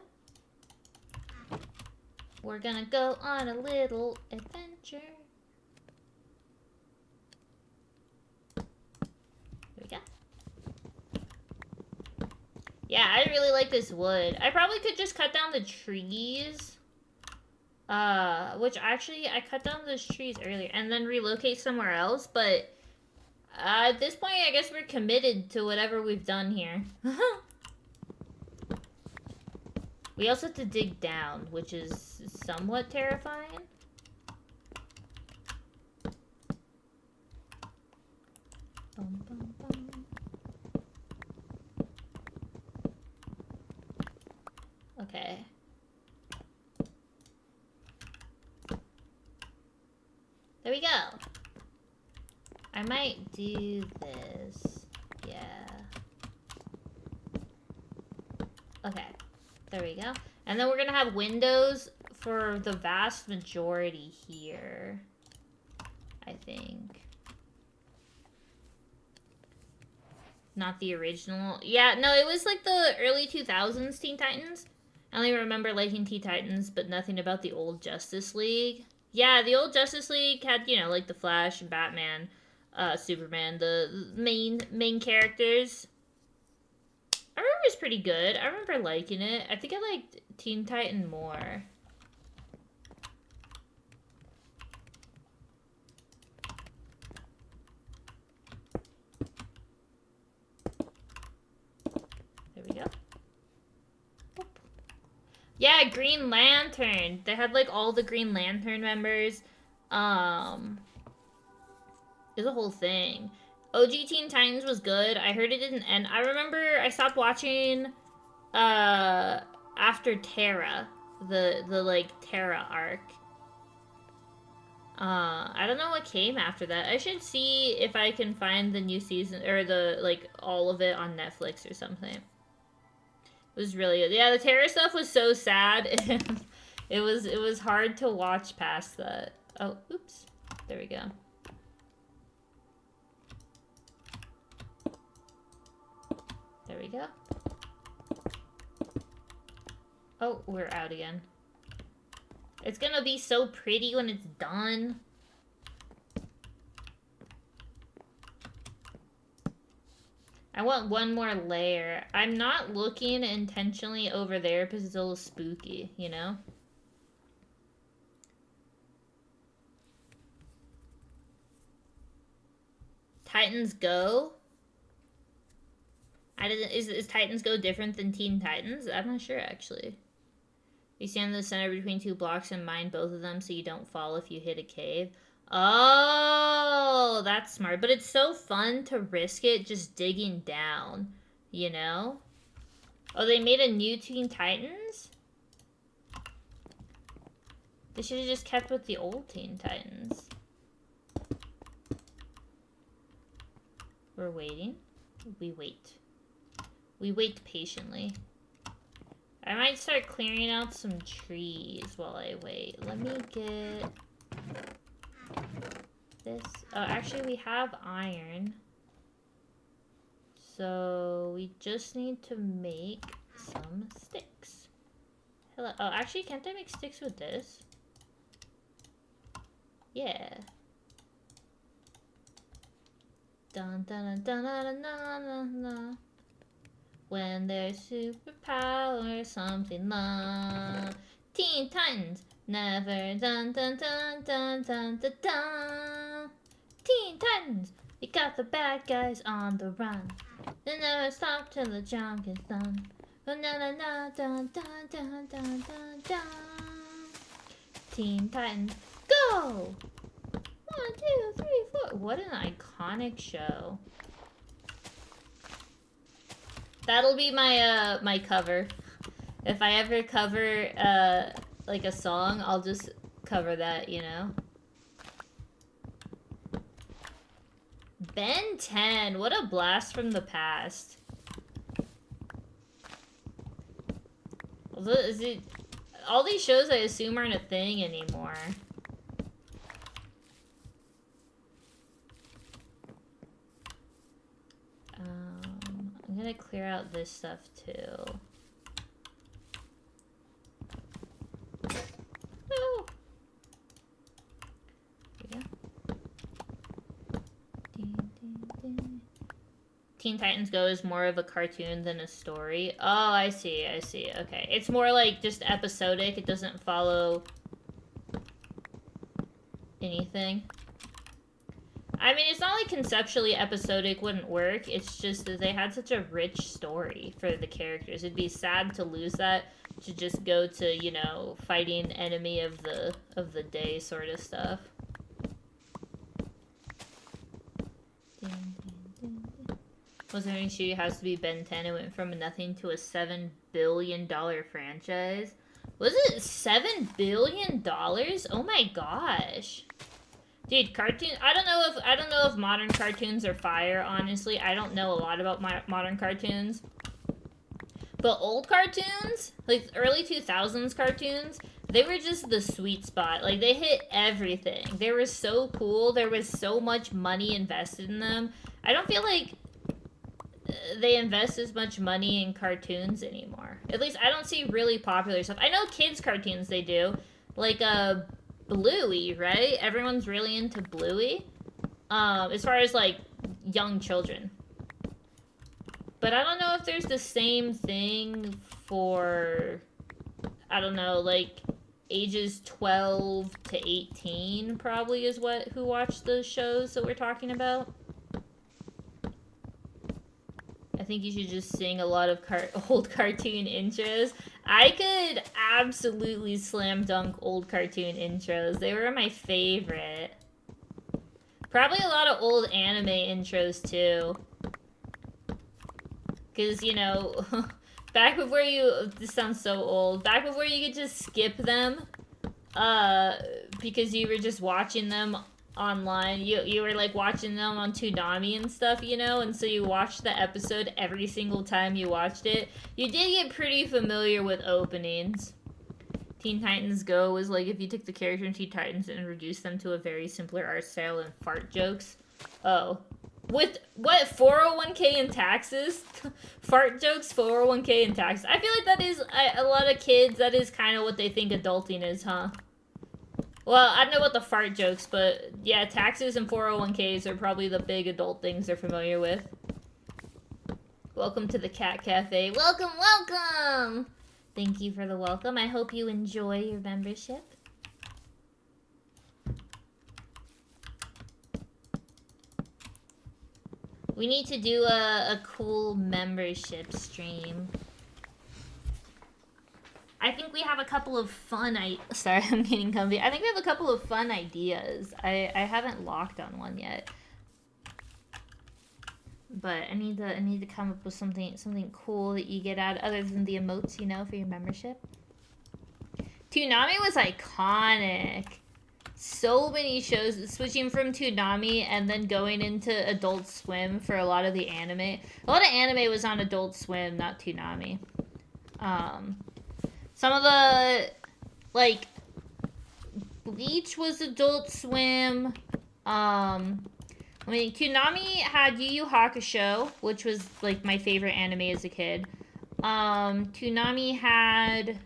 S1: We're gonna go on a little adventure. There we go. Yeah, I really like this wood. I probably could just cut down the trees. Which actually, I cut down those trees earlier and then relocate somewhere else, but at this point, I guess we're committed to whatever we've done here. We also have to dig down, which is somewhat terrifying. Bum, bum, bum. Okay. There we go. I might do this. Yeah. Okay. There we go. And then we're gonna have windows for the vast majority here. I think. Not the original. Yeah, no, it was like the early 2000s Teen Titans. I only remember liking Teen Titans, but nothing about the old Justice League. Yeah, the old Justice League had, you know, like the Flash and Batman, Superman, the main characters. I remember it was pretty good. I remember liking it. I think I liked Teen Titan more. There we go. Yeah, Green Lantern. They had like all the Green Lantern members. There's a whole thing. OG Teen Titans was good. I heard it didn't end. I remember I stopped watching after Terra, the like Terra arc. I don't know what came after that. I should see if I can find the new season or the like all of it on Netflix or something. It was really good. Yeah, the Terra stuff was so sad. It was hard to watch past that. Oh, oops. There we go. There we go. Oh, we're out again. It's gonna be so pretty when it's done. I want one more layer. I'm not looking intentionally over there because it's a little spooky, you know? Titans Go? Is Titans Go different than Teen Titans? I'm not sure, actually. You stand in the center between 2 blocks and mine both of them so you don't fall if you hit a cave. Oh, that's smart. But it's so fun to risk it just digging down, you know? Oh, they made a new Teen Titans? They should have just kept with the old Teen Titans. We're waiting. We wait. We wait patiently. I might start clearing out some trees while I wait. Let me get this. Oh, actually, we have iron. So we just need to make some sticks. Hello. Oh, actually, can't I make sticks with this? Yeah. Dun dun dun dun dun dun dun. When there's superpower, something long. Teen Titans, never dun dun dun dun dun dun dun. Teen Titans, you got the bad guys on the run. They never stop till the job gets done. Dun dun dun dun dun dun dun dun dun. Teen Titans, go! 1, 2, 3, 4. What an iconic show. That'll be my my cover. If I ever cover like a song, I'll just cover that, you know. Ben 10, what a blast from the past. Is it, all these shows I assume aren't a thing anymore. I'm gonna clear out this stuff too. Oh. Yeah. Teen Titans Go is more of a cartoon than a story. Oh, I see, I see. Okay. It's more like just episodic. It doesn't follow anything. I mean, it's not like conceptually episodic wouldn't work. It's just that they had such a rich story for the characters. It'd be sad to lose that to just go to, you know, fighting enemy of the day sort of stuff. Wasn't any shoe has to be Ben 10. It went from nothing to a $7 billion franchise. Was it $7 billion? Oh my gosh. Dude, cartoon. I don't know if modern cartoons are fire. Honestly, I don't know a lot about modern cartoons. But old cartoons, like early 2000s cartoons, they were just the sweet spot. Like they hit everything. They were so cool. There was so much money invested in them. I don't feel like they invest as much money in cartoons anymore. At least I don't see really popular stuff. I know kids cartoons they do, like Bluey, right? Everyone's really into Bluey. As far as, like, young children. But I don't know if there's the same thing for, I don't know, like, ages 12 to 18 probably is who watch those shows that we're talking about. I think you should just sing a lot of old cartoon intros. I could absolutely slam dunk old cartoon intros. They were my favorite. Probably a lot of old anime intros too. Because, you know, back before this sounds so old, back before you could just skip them, because you were just watching them online. You were like watching them on Toonami and stuff, you know, and so you watched the episode every single time you watched it. You did get pretty familiar with openings. Teen Titans Go was like if you took the character in Teen Titans and reduced them to a very simpler art style and fart jokes. Oh. With what, 401k and taxes? Fart jokes, 401k and taxes. I feel like that is, a lot of kids, that is kind of what they think adulting is, huh? Well, I don't know about the fart jokes, but yeah, taxes and 401ks are probably the big adult things they're familiar with. Welcome to the Cat Cafe. Welcome, welcome! Thank you for the welcome. I hope you enjoy your membership. We need to do a cool membership stream. I think we have a couple of fun sorry, I'm getting comfy. I think we have a couple of fun ideas. I haven't locked on one yet. But I need to come up with something cool that you get out other than the emotes, you know, for your membership. Toonami was iconic. So many shows, switching from Toonami and then going into Adult Swim for a lot of the anime. A lot of anime was on Adult Swim, not Toonami. Some of the, like, Bleach was Adult Swim. I mean, Toonami had Yu Yu Hakusho, which was, like, my favorite anime as a kid. Toonami had...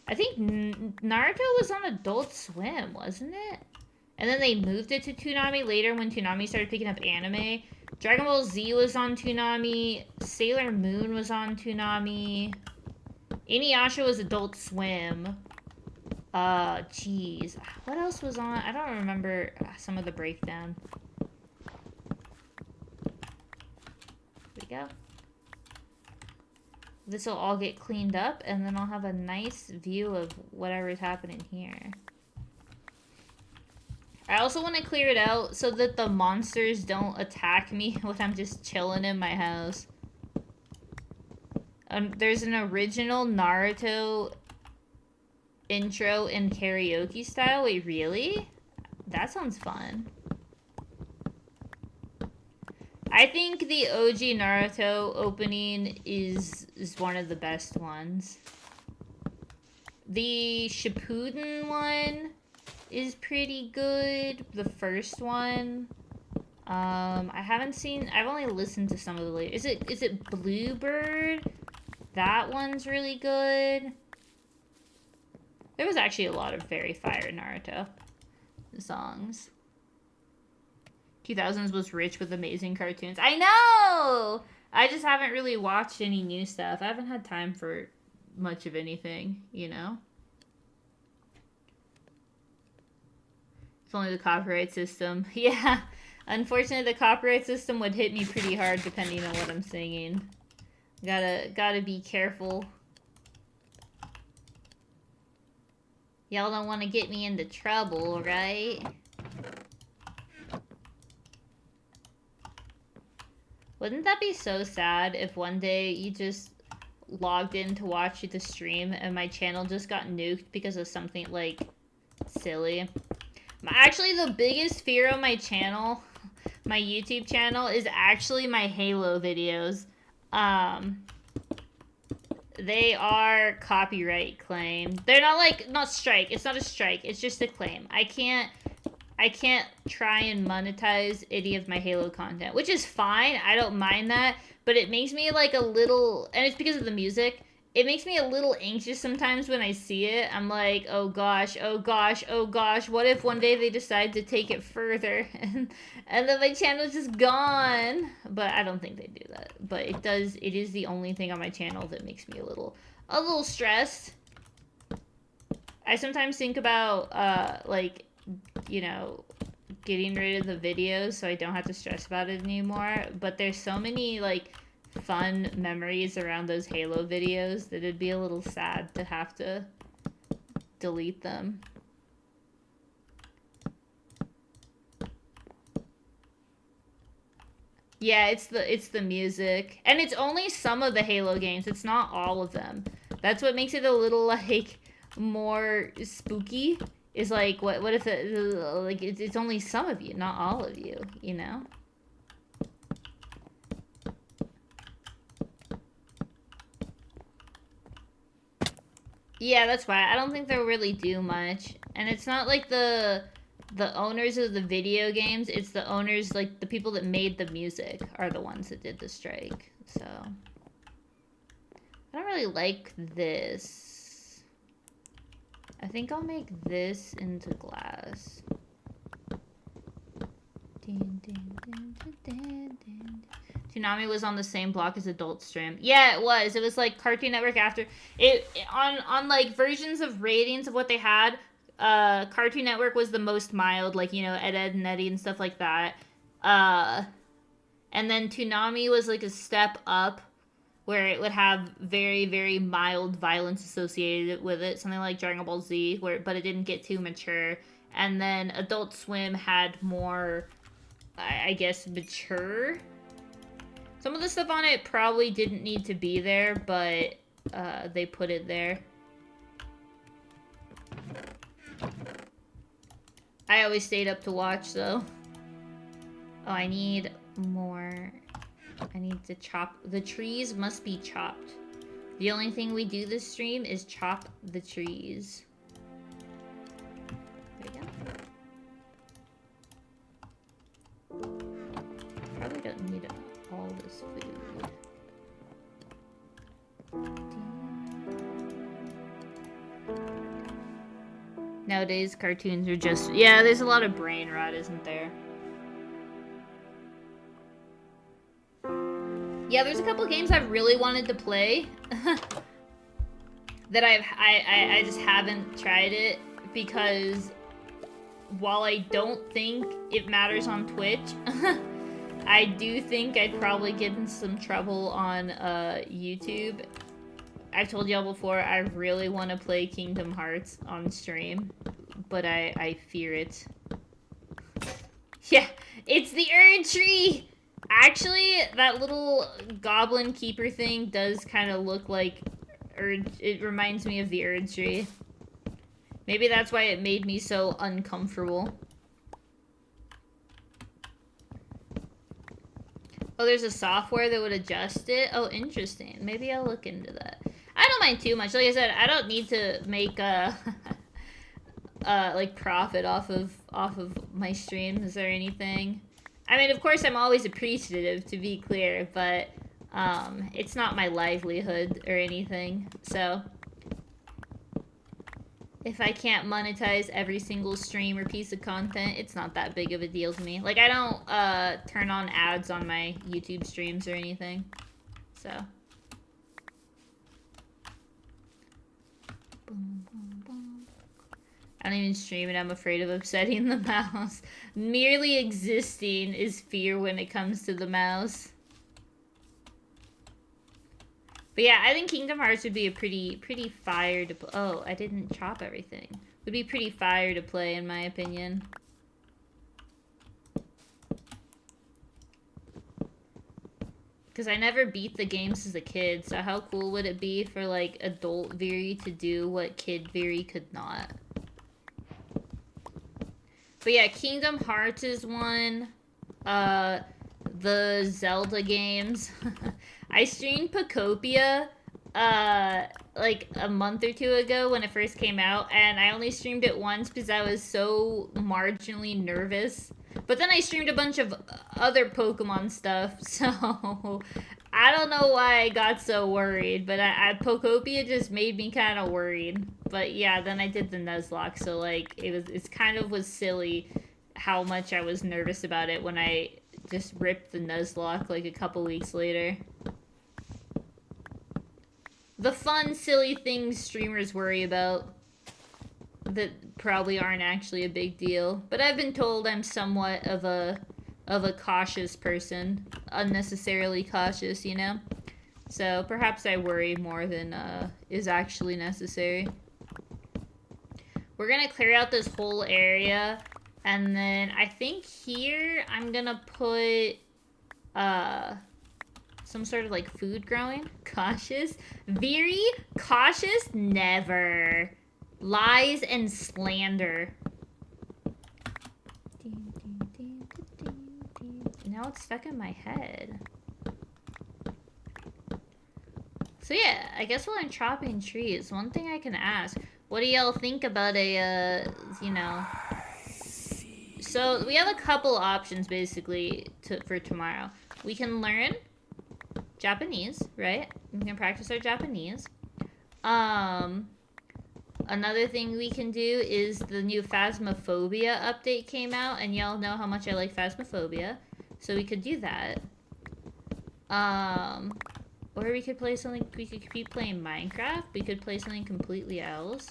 S1: I think Naruto was on Adult Swim, wasn't it? And then they moved it to Toonami later when Toonami started picking up anime. Dragon Ball Z was on Toonami. Sailor Moon was on Toonami. Inuyasha was Adult Swim. Jeez. What else was on? I don't remember some of the breakdown. Here we go. This will all get cleaned up, and then I'll have a nice view of whatever's happening here. I also want to clear it out so that the monsters don't attack me when I'm just chilling in my house. There's an original Naruto intro in karaoke style. Wait, really? That sounds fun. I think the OG Naruto opening is one of the best ones. The Shippuden one is pretty good. The first one. I've only listened to some of the later. Is it Bluebird? That one's really good. There was actually a lot of very fire Naruto songs. 2000s was rich with amazing cartoons. I know! I just haven't really watched any new stuff. I haven't had time for much of anything, you know? It's only the copyright system. Yeah, unfortunately the copyright system would hit me pretty hard depending on what I'm singing. Gotta be careful. Y'all don't want to get me into trouble, right? Wouldn't that be so sad if one day you just logged in to watch the stream and my channel just got nuked because of something, like, silly? Actually, the biggest fear of my channel, my YouTube channel, is actually my Halo videos. They are copyright claimed. They're not strike. It's not a strike. It's just a claim. I can't try and monetize any of my Halo content, which is fine. I don't mind that, but it makes me like a little, and it's because of the music. It makes me a little anxious sometimes when I see it. I'm like, oh gosh, oh gosh, oh gosh. What if one day they decide to take it further and then my channel's just gone? But I don't think they do that. But it is the only thing on my channel that makes me a little stressed. I sometimes think about, like, you know, getting rid of the videos so I don't have to stress about it anymore. But there's so many, like, fun memories around those Halo videos that it'd be a little sad to have to delete them. Yeah, it's the music. And it's only some of the Halo games. It's not all of them. That's what makes it a little, like, more spooky. Is like, what if it's only some of you, not all of you, you know? Yeah, that's why. I don't think they'll really do much. And it's not like the owners of the video games, it's the owners, like, the people that made the music are the ones that did the strike. So, I don't really like this. I think I'll make this into glass. Toonami was on the same block as Adult Swim. Yeah, it was. It was like Cartoon Network after on like versions of ratings of what they had. Cartoon Network was the most mild, like, you know, Ed, Edd and Eddy and stuff like that. And then Toonami was like a step up, where it would have very, very mild violence associated with it, something like Dragon Ball Z, but it didn't get too mature. And then Adult Swim had more, I guess, mature. Some of the stuff on it probably didn't need to be there, but they put it there. I always stayed up to watch, though. Oh, I need more. I need to chop. The trees must be chopped. The only thing we do this stream is chop the trees. There we go. Probably don't need all this food. Nowadays, cartoons are just... Yeah, there's a lot of brain rot, isn't there? Yeah, there's a couple games I've really wanted to play that I just haven't tried it because while I don't think it matters on Twitch, I do think I'd probably get in some trouble on YouTube. I've told y'all before, I really want to play Kingdom Hearts on stream, but I fear it. Yeah, it's the Erd Tree! Actually, that little goblin keeper thing does kind of look like it reminds me of the Erd Tree. Maybe that's why it made me so uncomfortable. Oh, there's a software that would adjust it? Oh, interesting. Maybe I'll look into that. I don't mind too much. Like I said, I don't need to make like profit off of my streams or anything. I mean, of course, I'm always appreciative, to be clear, but it's not my livelihood or anything. So if I can't monetize every single stream or piece of content, it's not that big of a deal to me. Like, I don't turn on ads on my YouTube streams or anything. So. I don't even stream it. I'm afraid of upsetting the mouse. Merely existing is fear when it comes to the mouse. But yeah, I think Kingdom Hearts would be a pretty fire to... Oh, I didn't chop everything. Would be pretty fire to play, in my opinion. Because I never beat the games as a kid, so how cool would it be for, like, adult Viri to do what kid Viri could not? But yeah, Kingdom Hearts is one. The Zelda games. I streamed Pocopia, like a month or two ago when it first came out, and I only streamed it once because I was so marginally nervous. But then I streamed a bunch of other Pokemon stuff, so I don't know why I got so worried, but Pocopia just made me kind of worried. But yeah, then I did the Nuzlocke, so like it kind of was silly how much I was nervous about it when I just ripped the Nuzlocke like a couple weeks later. The fun, silly things streamers worry about that probably aren't actually a big deal. But I've been told I'm somewhat of a cautious person. Unnecessarily cautious, you know? So perhaps I worry more than is actually necessary. We're gonna clear out this whole area, and then I think here I'm gonna put some sort of like food growing. Cautious? Very cautious? Never. Lies and slander. Now it's stuck in my head. So yeah, I guess while I'm chopping trees, one thing I can ask, what do y'all think about a, you know... So we have a couple options basically for tomorrow. We can learn Japanese, right? We can practice our Japanese. Another thing we can do is the new Phasmophobia update came out, and y'all know how much I like Phasmophobia, so we could do that. Or we could play something, we could keep playing Minecraft. We could play something completely else.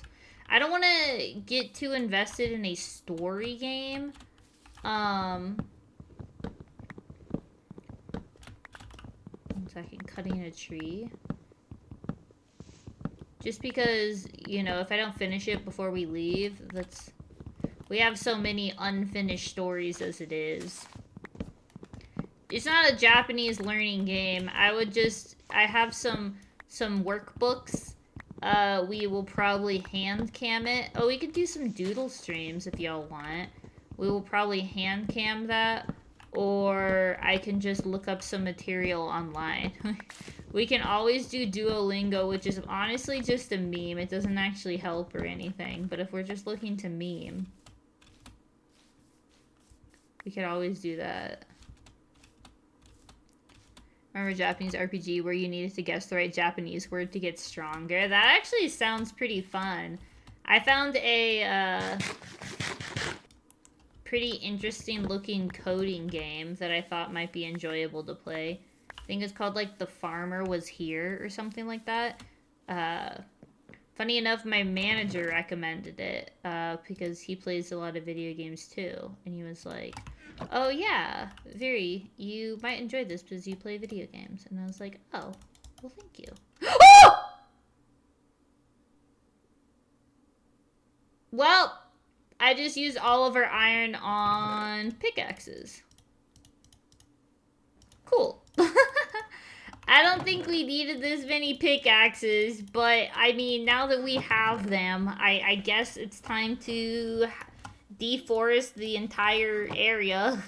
S1: I don't want to get too invested in a story game. 1 second, cutting a tree. Just because, you know, if I don't finish it before we leave, we have so many unfinished stories as it is. It's not a Japanese learning game. I have some workbooks. We will probably hand cam it. Oh, we could do some doodle streams if y'all want. We will probably hand cam that, or I can just look up some material online. We can always do Duolingo, which is honestly just a meme. It doesn't actually help or anything, but if we're just looking to meme, we could always do that. Remember Japanese RPG where you needed to guess the right Japanese word to get stronger? That actually sounds pretty fun. I found a pretty interesting looking coding game that I thought might be enjoyable to play. I think it's called like The Farmer Was Here or something like that. Funny enough, my manager recommended it because he plays a lot of video games too. And he was like, oh yeah, Viri, you might enjoy this because you play video games. And I was like, oh, well thank you. Oh! Well, I just used all of our iron on pickaxes. Cool. I don't think we needed this many pickaxes, but I mean, now that we have them, I guess it's time to deforest the entire area.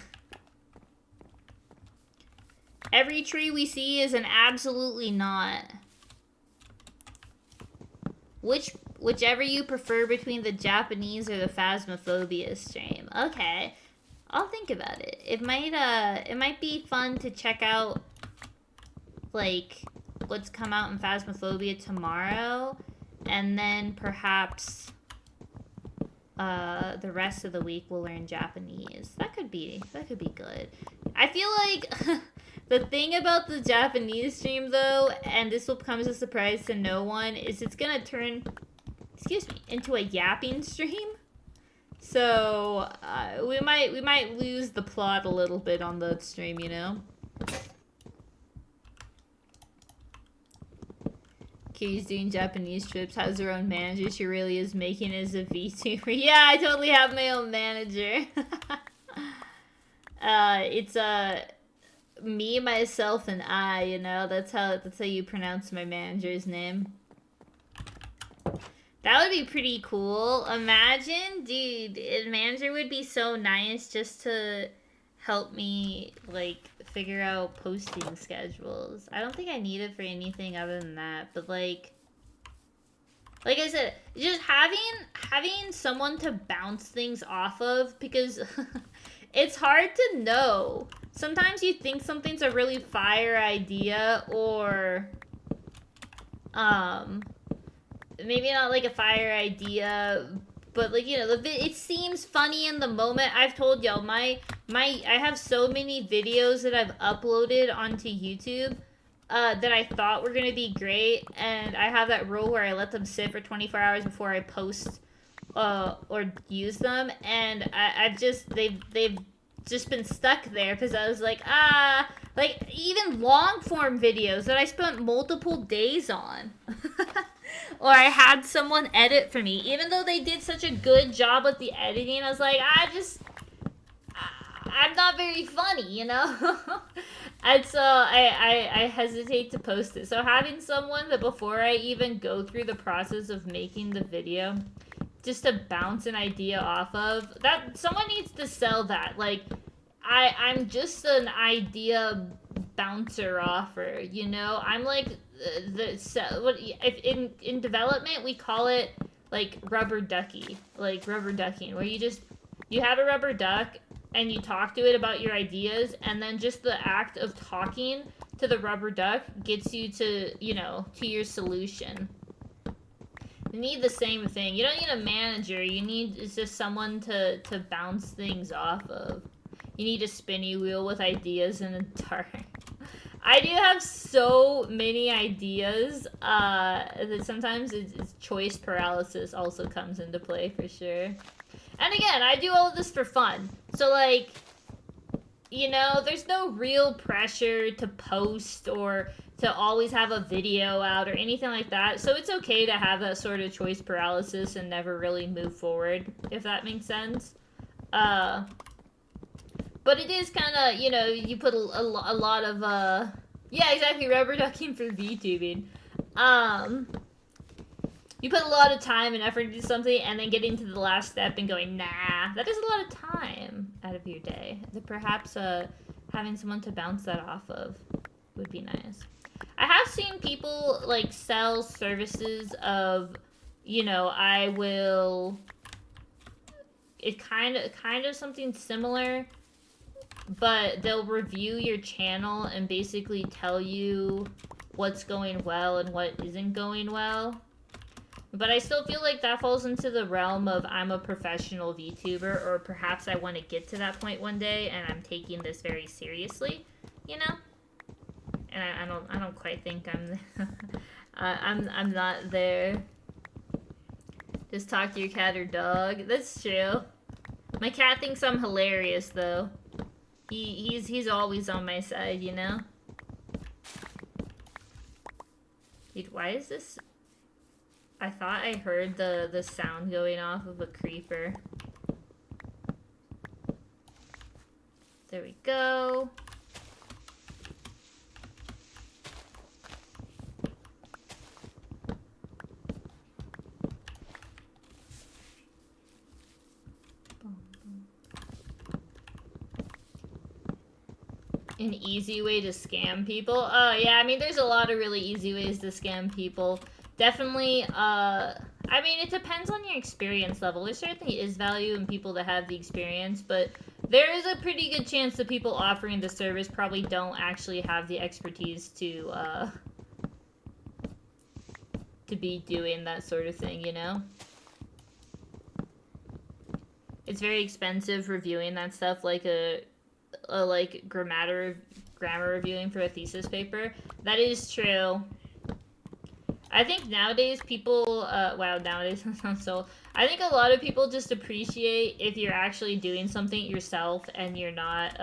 S1: Every tree we see is an absolutely not. Whichever you prefer between the Japanese or the Phasmophobia stream. Okay, I'll think about it. It might be fun to check out like what's come out in Phasmophobia tomorrow, and then perhaps the rest of the week we'll learn Japanese. That could be good. I feel like the thing about the Japanese stream though, and this will come as a surprise to no one, is it's gonna turn, excuse me, into a yapping stream. So we might lose the plot a little bit on the stream, you know. Kitty's doing Japanese trips, has her own manager. She really is making it as a VTuber. Yeah, I totally have my own manager. It's me, myself, and I, you know. That's how you pronounce my manager's name. That would be pretty cool. Imagine, dude, a manager would be so nice just to help me, like, figure out posting schedules. I don't think I need it for anything other than that, but like I said, just having someone to bounce things off of, because it's hard to know. Sometimes you think something's a really fire idea, or maybe not like a fire idea, but like, you know, it seems funny in the moment. I've told y'all, I have so many videos that I've uploaded onto YouTube that I thought were gonna be great, and I have that rule where I let them sit for 24 hours before I post or use them, and they've just been stuck there because I was like, like even long form videos that I spent multiple days on. Or I had someone edit for me, even though they did such a good job with the editing. I was like, I'm not very funny, you know? And so I hesitate to post it. So having someone that before I even go through the process of making the video, just to bounce an idea off of, that someone needs to sell that. Like, I'm just an idea bouncer offer, you know? I'm like in development we call it like rubber ducky, like rubber ducking, where you have a rubber duck and you talk to it about your ideas, and then just the act of talking to the rubber duck gets you to, you know, to your solution. You need the same thing. You don't need a manager. It's just someone to bounce things off of. You need a spinny wheel with ideas in the dark. I do have so many ideas that sometimes it's choice paralysis also comes into play for sure. And again, I do all of this for fun. So like, you know, there's no real pressure to post or to always have a video out or anything like that. So it's okay to have that sort of choice paralysis and never really move forward, if that makes sense. But it is kind of, you know, you put a lot of, yeah, exactly, rubber ducking for VTubing. You put a lot of time and effort into something and then getting to the last step and going, nah, that is a lot of time out of your day. That perhaps having someone to bounce that off of would be nice. I have seen people, like, sell services of, you know, I will... It's kind of something similar, but they'll review your channel and basically tell you what's going well and what isn't going well. But I still feel like that falls into the realm of I'm a professional VTuber, or perhaps I want to get to that point one day and I'm taking this very seriously, you know? And I don't quite think I'm I'm not there. Just talk to your cat or dog. That's true. My cat thinks I'm hilarious though. He's always on my side, you know? Dude, why is this... I thought I heard the sound going off of a creeper. There we go. An easy way to scam people? Oh, yeah, I mean, there's a lot of really easy ways to scam people. Definitely, I mean, it depends on your experience level. There certainly is value in people that have the experience, but there is a pretty good chance that people offering the service probably don't actually have the expertise to be doing that sort of thing, you know? It's very expensive reviewing that stuff, like like grammar reviewing for a thesis paper. That is true. I think nowadays people, wow, nowadays that sounds so, I think a lot of people just appreciate if you're actually doing something yourself and you're not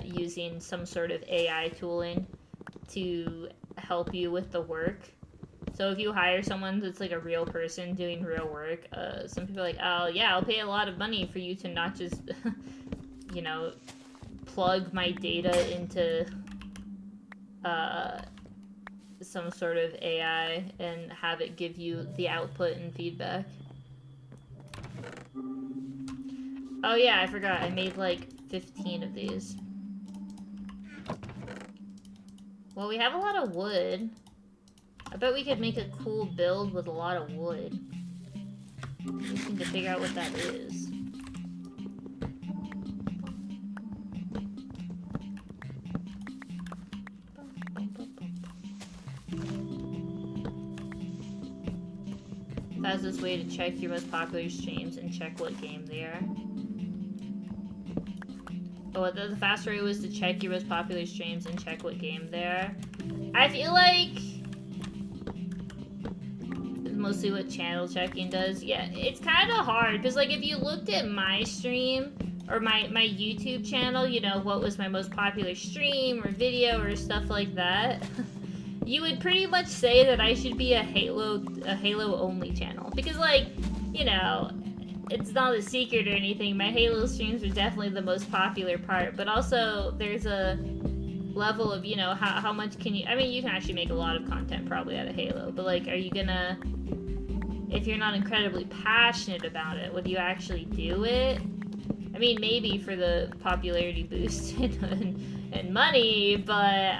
S1: using some sort of AI tooling to help you with the work. So if you hire someone that's like a real person doing real work, some people are like, oh yeah, I'll pay a lot of money for you to not just, you know, plug my data into some sort of AI and have it give you the output and feedback. Oh yeah, I forgot. I made like 15 of these. Well, we have a lot of wood. I bet we could make a cool build with a lot of wood. We just need to figure out what that is. Fastest way to check your most popular streams and check what game they are. Oh, the fast way was to check your most popular streams and check what game they are. I feel like it's mostly what channel checking does. Yeah, it's kind of hard because, like, if you looked at my stream or my YouTube channel, you know, what was my most popular stream or video or stuff like that. You would pretty much say that I should be a Halo only channel because, like, you know, it's not a secret or anything. My Halo streams are definitely the most popular part, but also there's a level of, you know, how much can you... I mean, you can actually make a lot of content probably out of Halo, but, like, are you gonna... If you're not incredibly passionate about it, would you actually do it? I mean, maybe for the popularity boost and money, but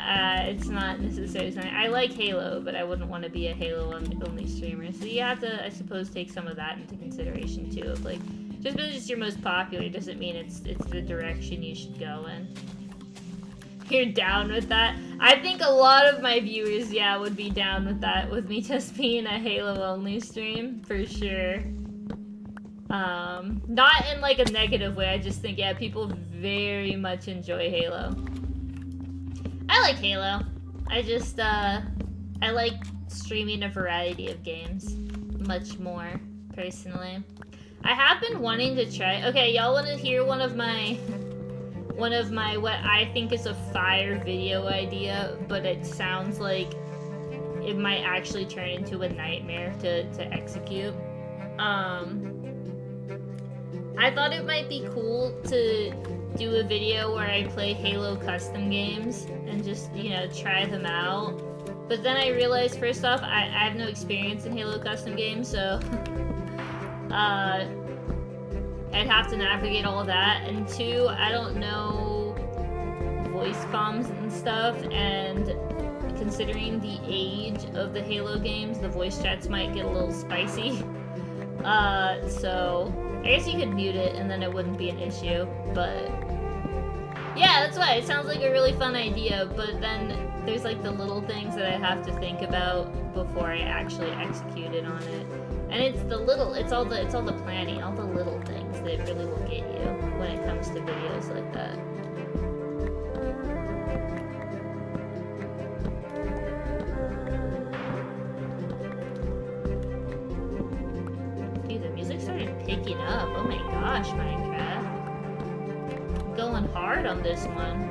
S1: it's not necessarily something. I like Halo, but I wouldn't want to be a Halo only streamer. So you have to, I suppose, take some of that into consideration too. Of like, just because it's your most popular doesn't mean it's the direction you should go in. You're down with that? I think a lot of my viewers, yeah, would be down with that, with me just being a Halo only stream for sure. Not in like a negative way. I just think, yeah, people very much enjoy Halo. I like Halo. I just, I like streaming a variety of games much more, personally. I have been wanting to try... Okay, y'all want to hear one of my, what I think is a fire video idea, but it sounds like it might actually turn into a nightmare to execute. I thought it might be cool to do a video where I play Halo custom games and just, you know, try them out. But then I realized, first off, I have no experience in Halo custom games, so I'd have to navigate all of that. And two, I don't know voice comms and stuff, and considering the age of the Halo games, the voice chats might get a little spicy. So I guess you could mute it and then it wouldn't be an issue, but yeah, that's why it sounds like a really fun idea, but then there's like the little things that I have to think about before I actually execute it on it. And it's all the planning, all the little things that really will get you when it comes to videos like that. Dude, the music started picking up. Oh my gosh, Minecraft. Going hard on this one.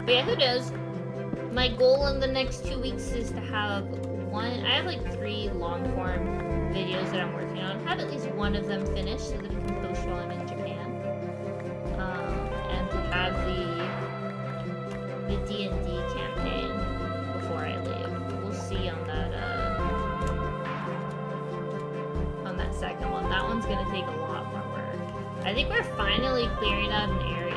S1: But yeah, who knows? My goal in the next 2 weeks is to have I have like 3 long form videos that I'm working on. Have at least one of them finished so that I can post while I'm in Japan. And to have the D&D campaign before I leave. We'll see on that second one. That one's gonna take a lot more work. I think we're finally clearing out an area.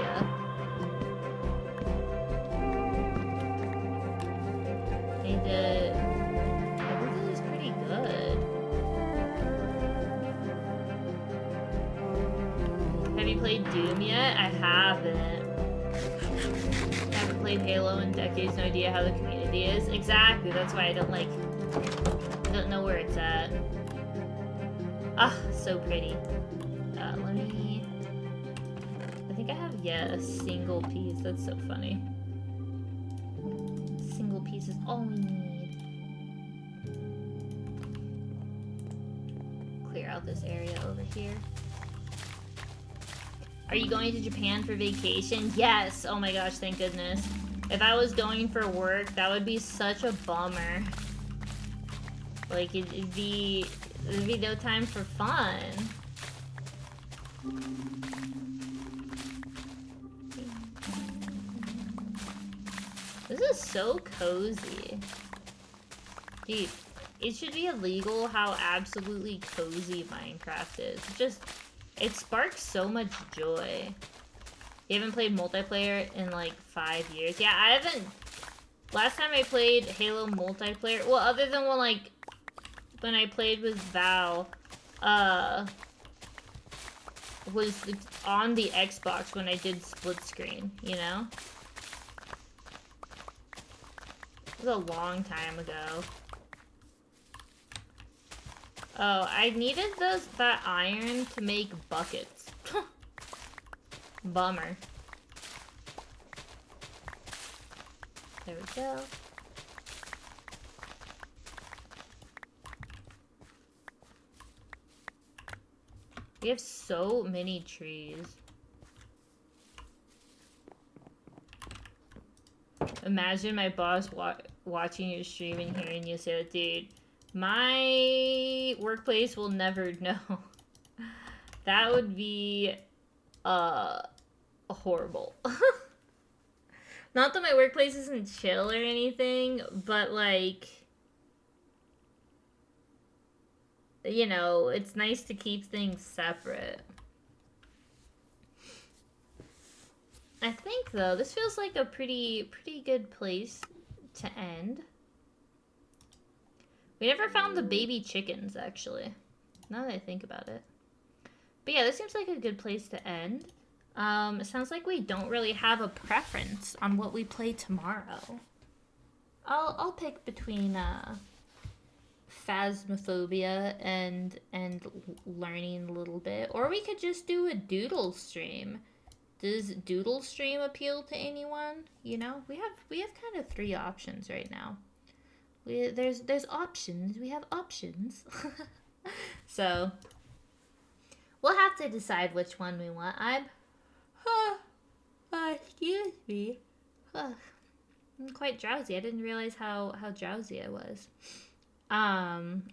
S1: Everything is pretty good. Have you played Doom yet? I haven't. Haven't played Halo in decades, no idea how the community is. Exactly, that's why I don't know where it's at. Ah, so pretty. Let me... I think I have, yeah, a single piece. That's so funny. Single piece is all we need. Clear out this area over here. Are you going to Japan for vacation? Yes! Oh my gosh, thank goodness. If I was going for work, that would be such a bummer. Like, it'd be no time for fun. This is so cozy. Dude, it should be illegal how absolutely cozy Minecraft is. It sparks so much joy. You haven't played multiplayer in like 5 years. Yeah, I haven't. Last time I played Halo multiplayer, well, other than when I played with Val, was on the Xbox when I did split screen, you know? It was a long time ago. Oh, I needed that iron to make buckets. Bummer. There we go. We have so many trees. Imagine my boss watching your stream and hearing you say, dude, my workplace will never know. That would be, horrible. Not that my workplace isn't chill or anything, but, like, you know, it's nice to keep things separate. I think, though, this feels like a pretty good place to end. We never found the baby chickens, actually, now that I think about it. But yeah, this seems like a good place to end. It sounds like we don't really have a preference on what we play tomorrow. I'll pick between Phasmophobia and learning a little bit, or we could just do a doodle stream Does Doodle Stream appeal to anyone? You know, we have kind of 3 options right now. There's options. We have options. So we'll have to decide which one we want. Excuse me. I'm quite drowsy. I didn't realize how drowsy I was. I'm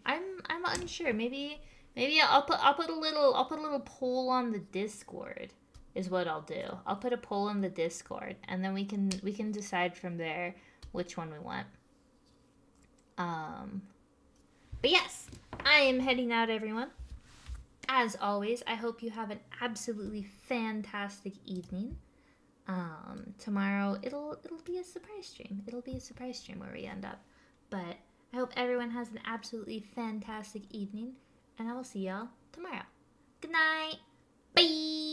S1: unsure. Maybe I'll put a little poll on the Discord is what I'll do. I'll put a poll in the Discord, and then we can decide from there which one we want. But yes, I am heading out, everyone. As always, I hope you have an absolutely fantastic evening. Tomorrow it'll be a surprise stream. It'll be a surprise stream where we end up. But I hope everyone has an absolutely fantastic evening, and I will see y'all tomorrow. Good night. Bye.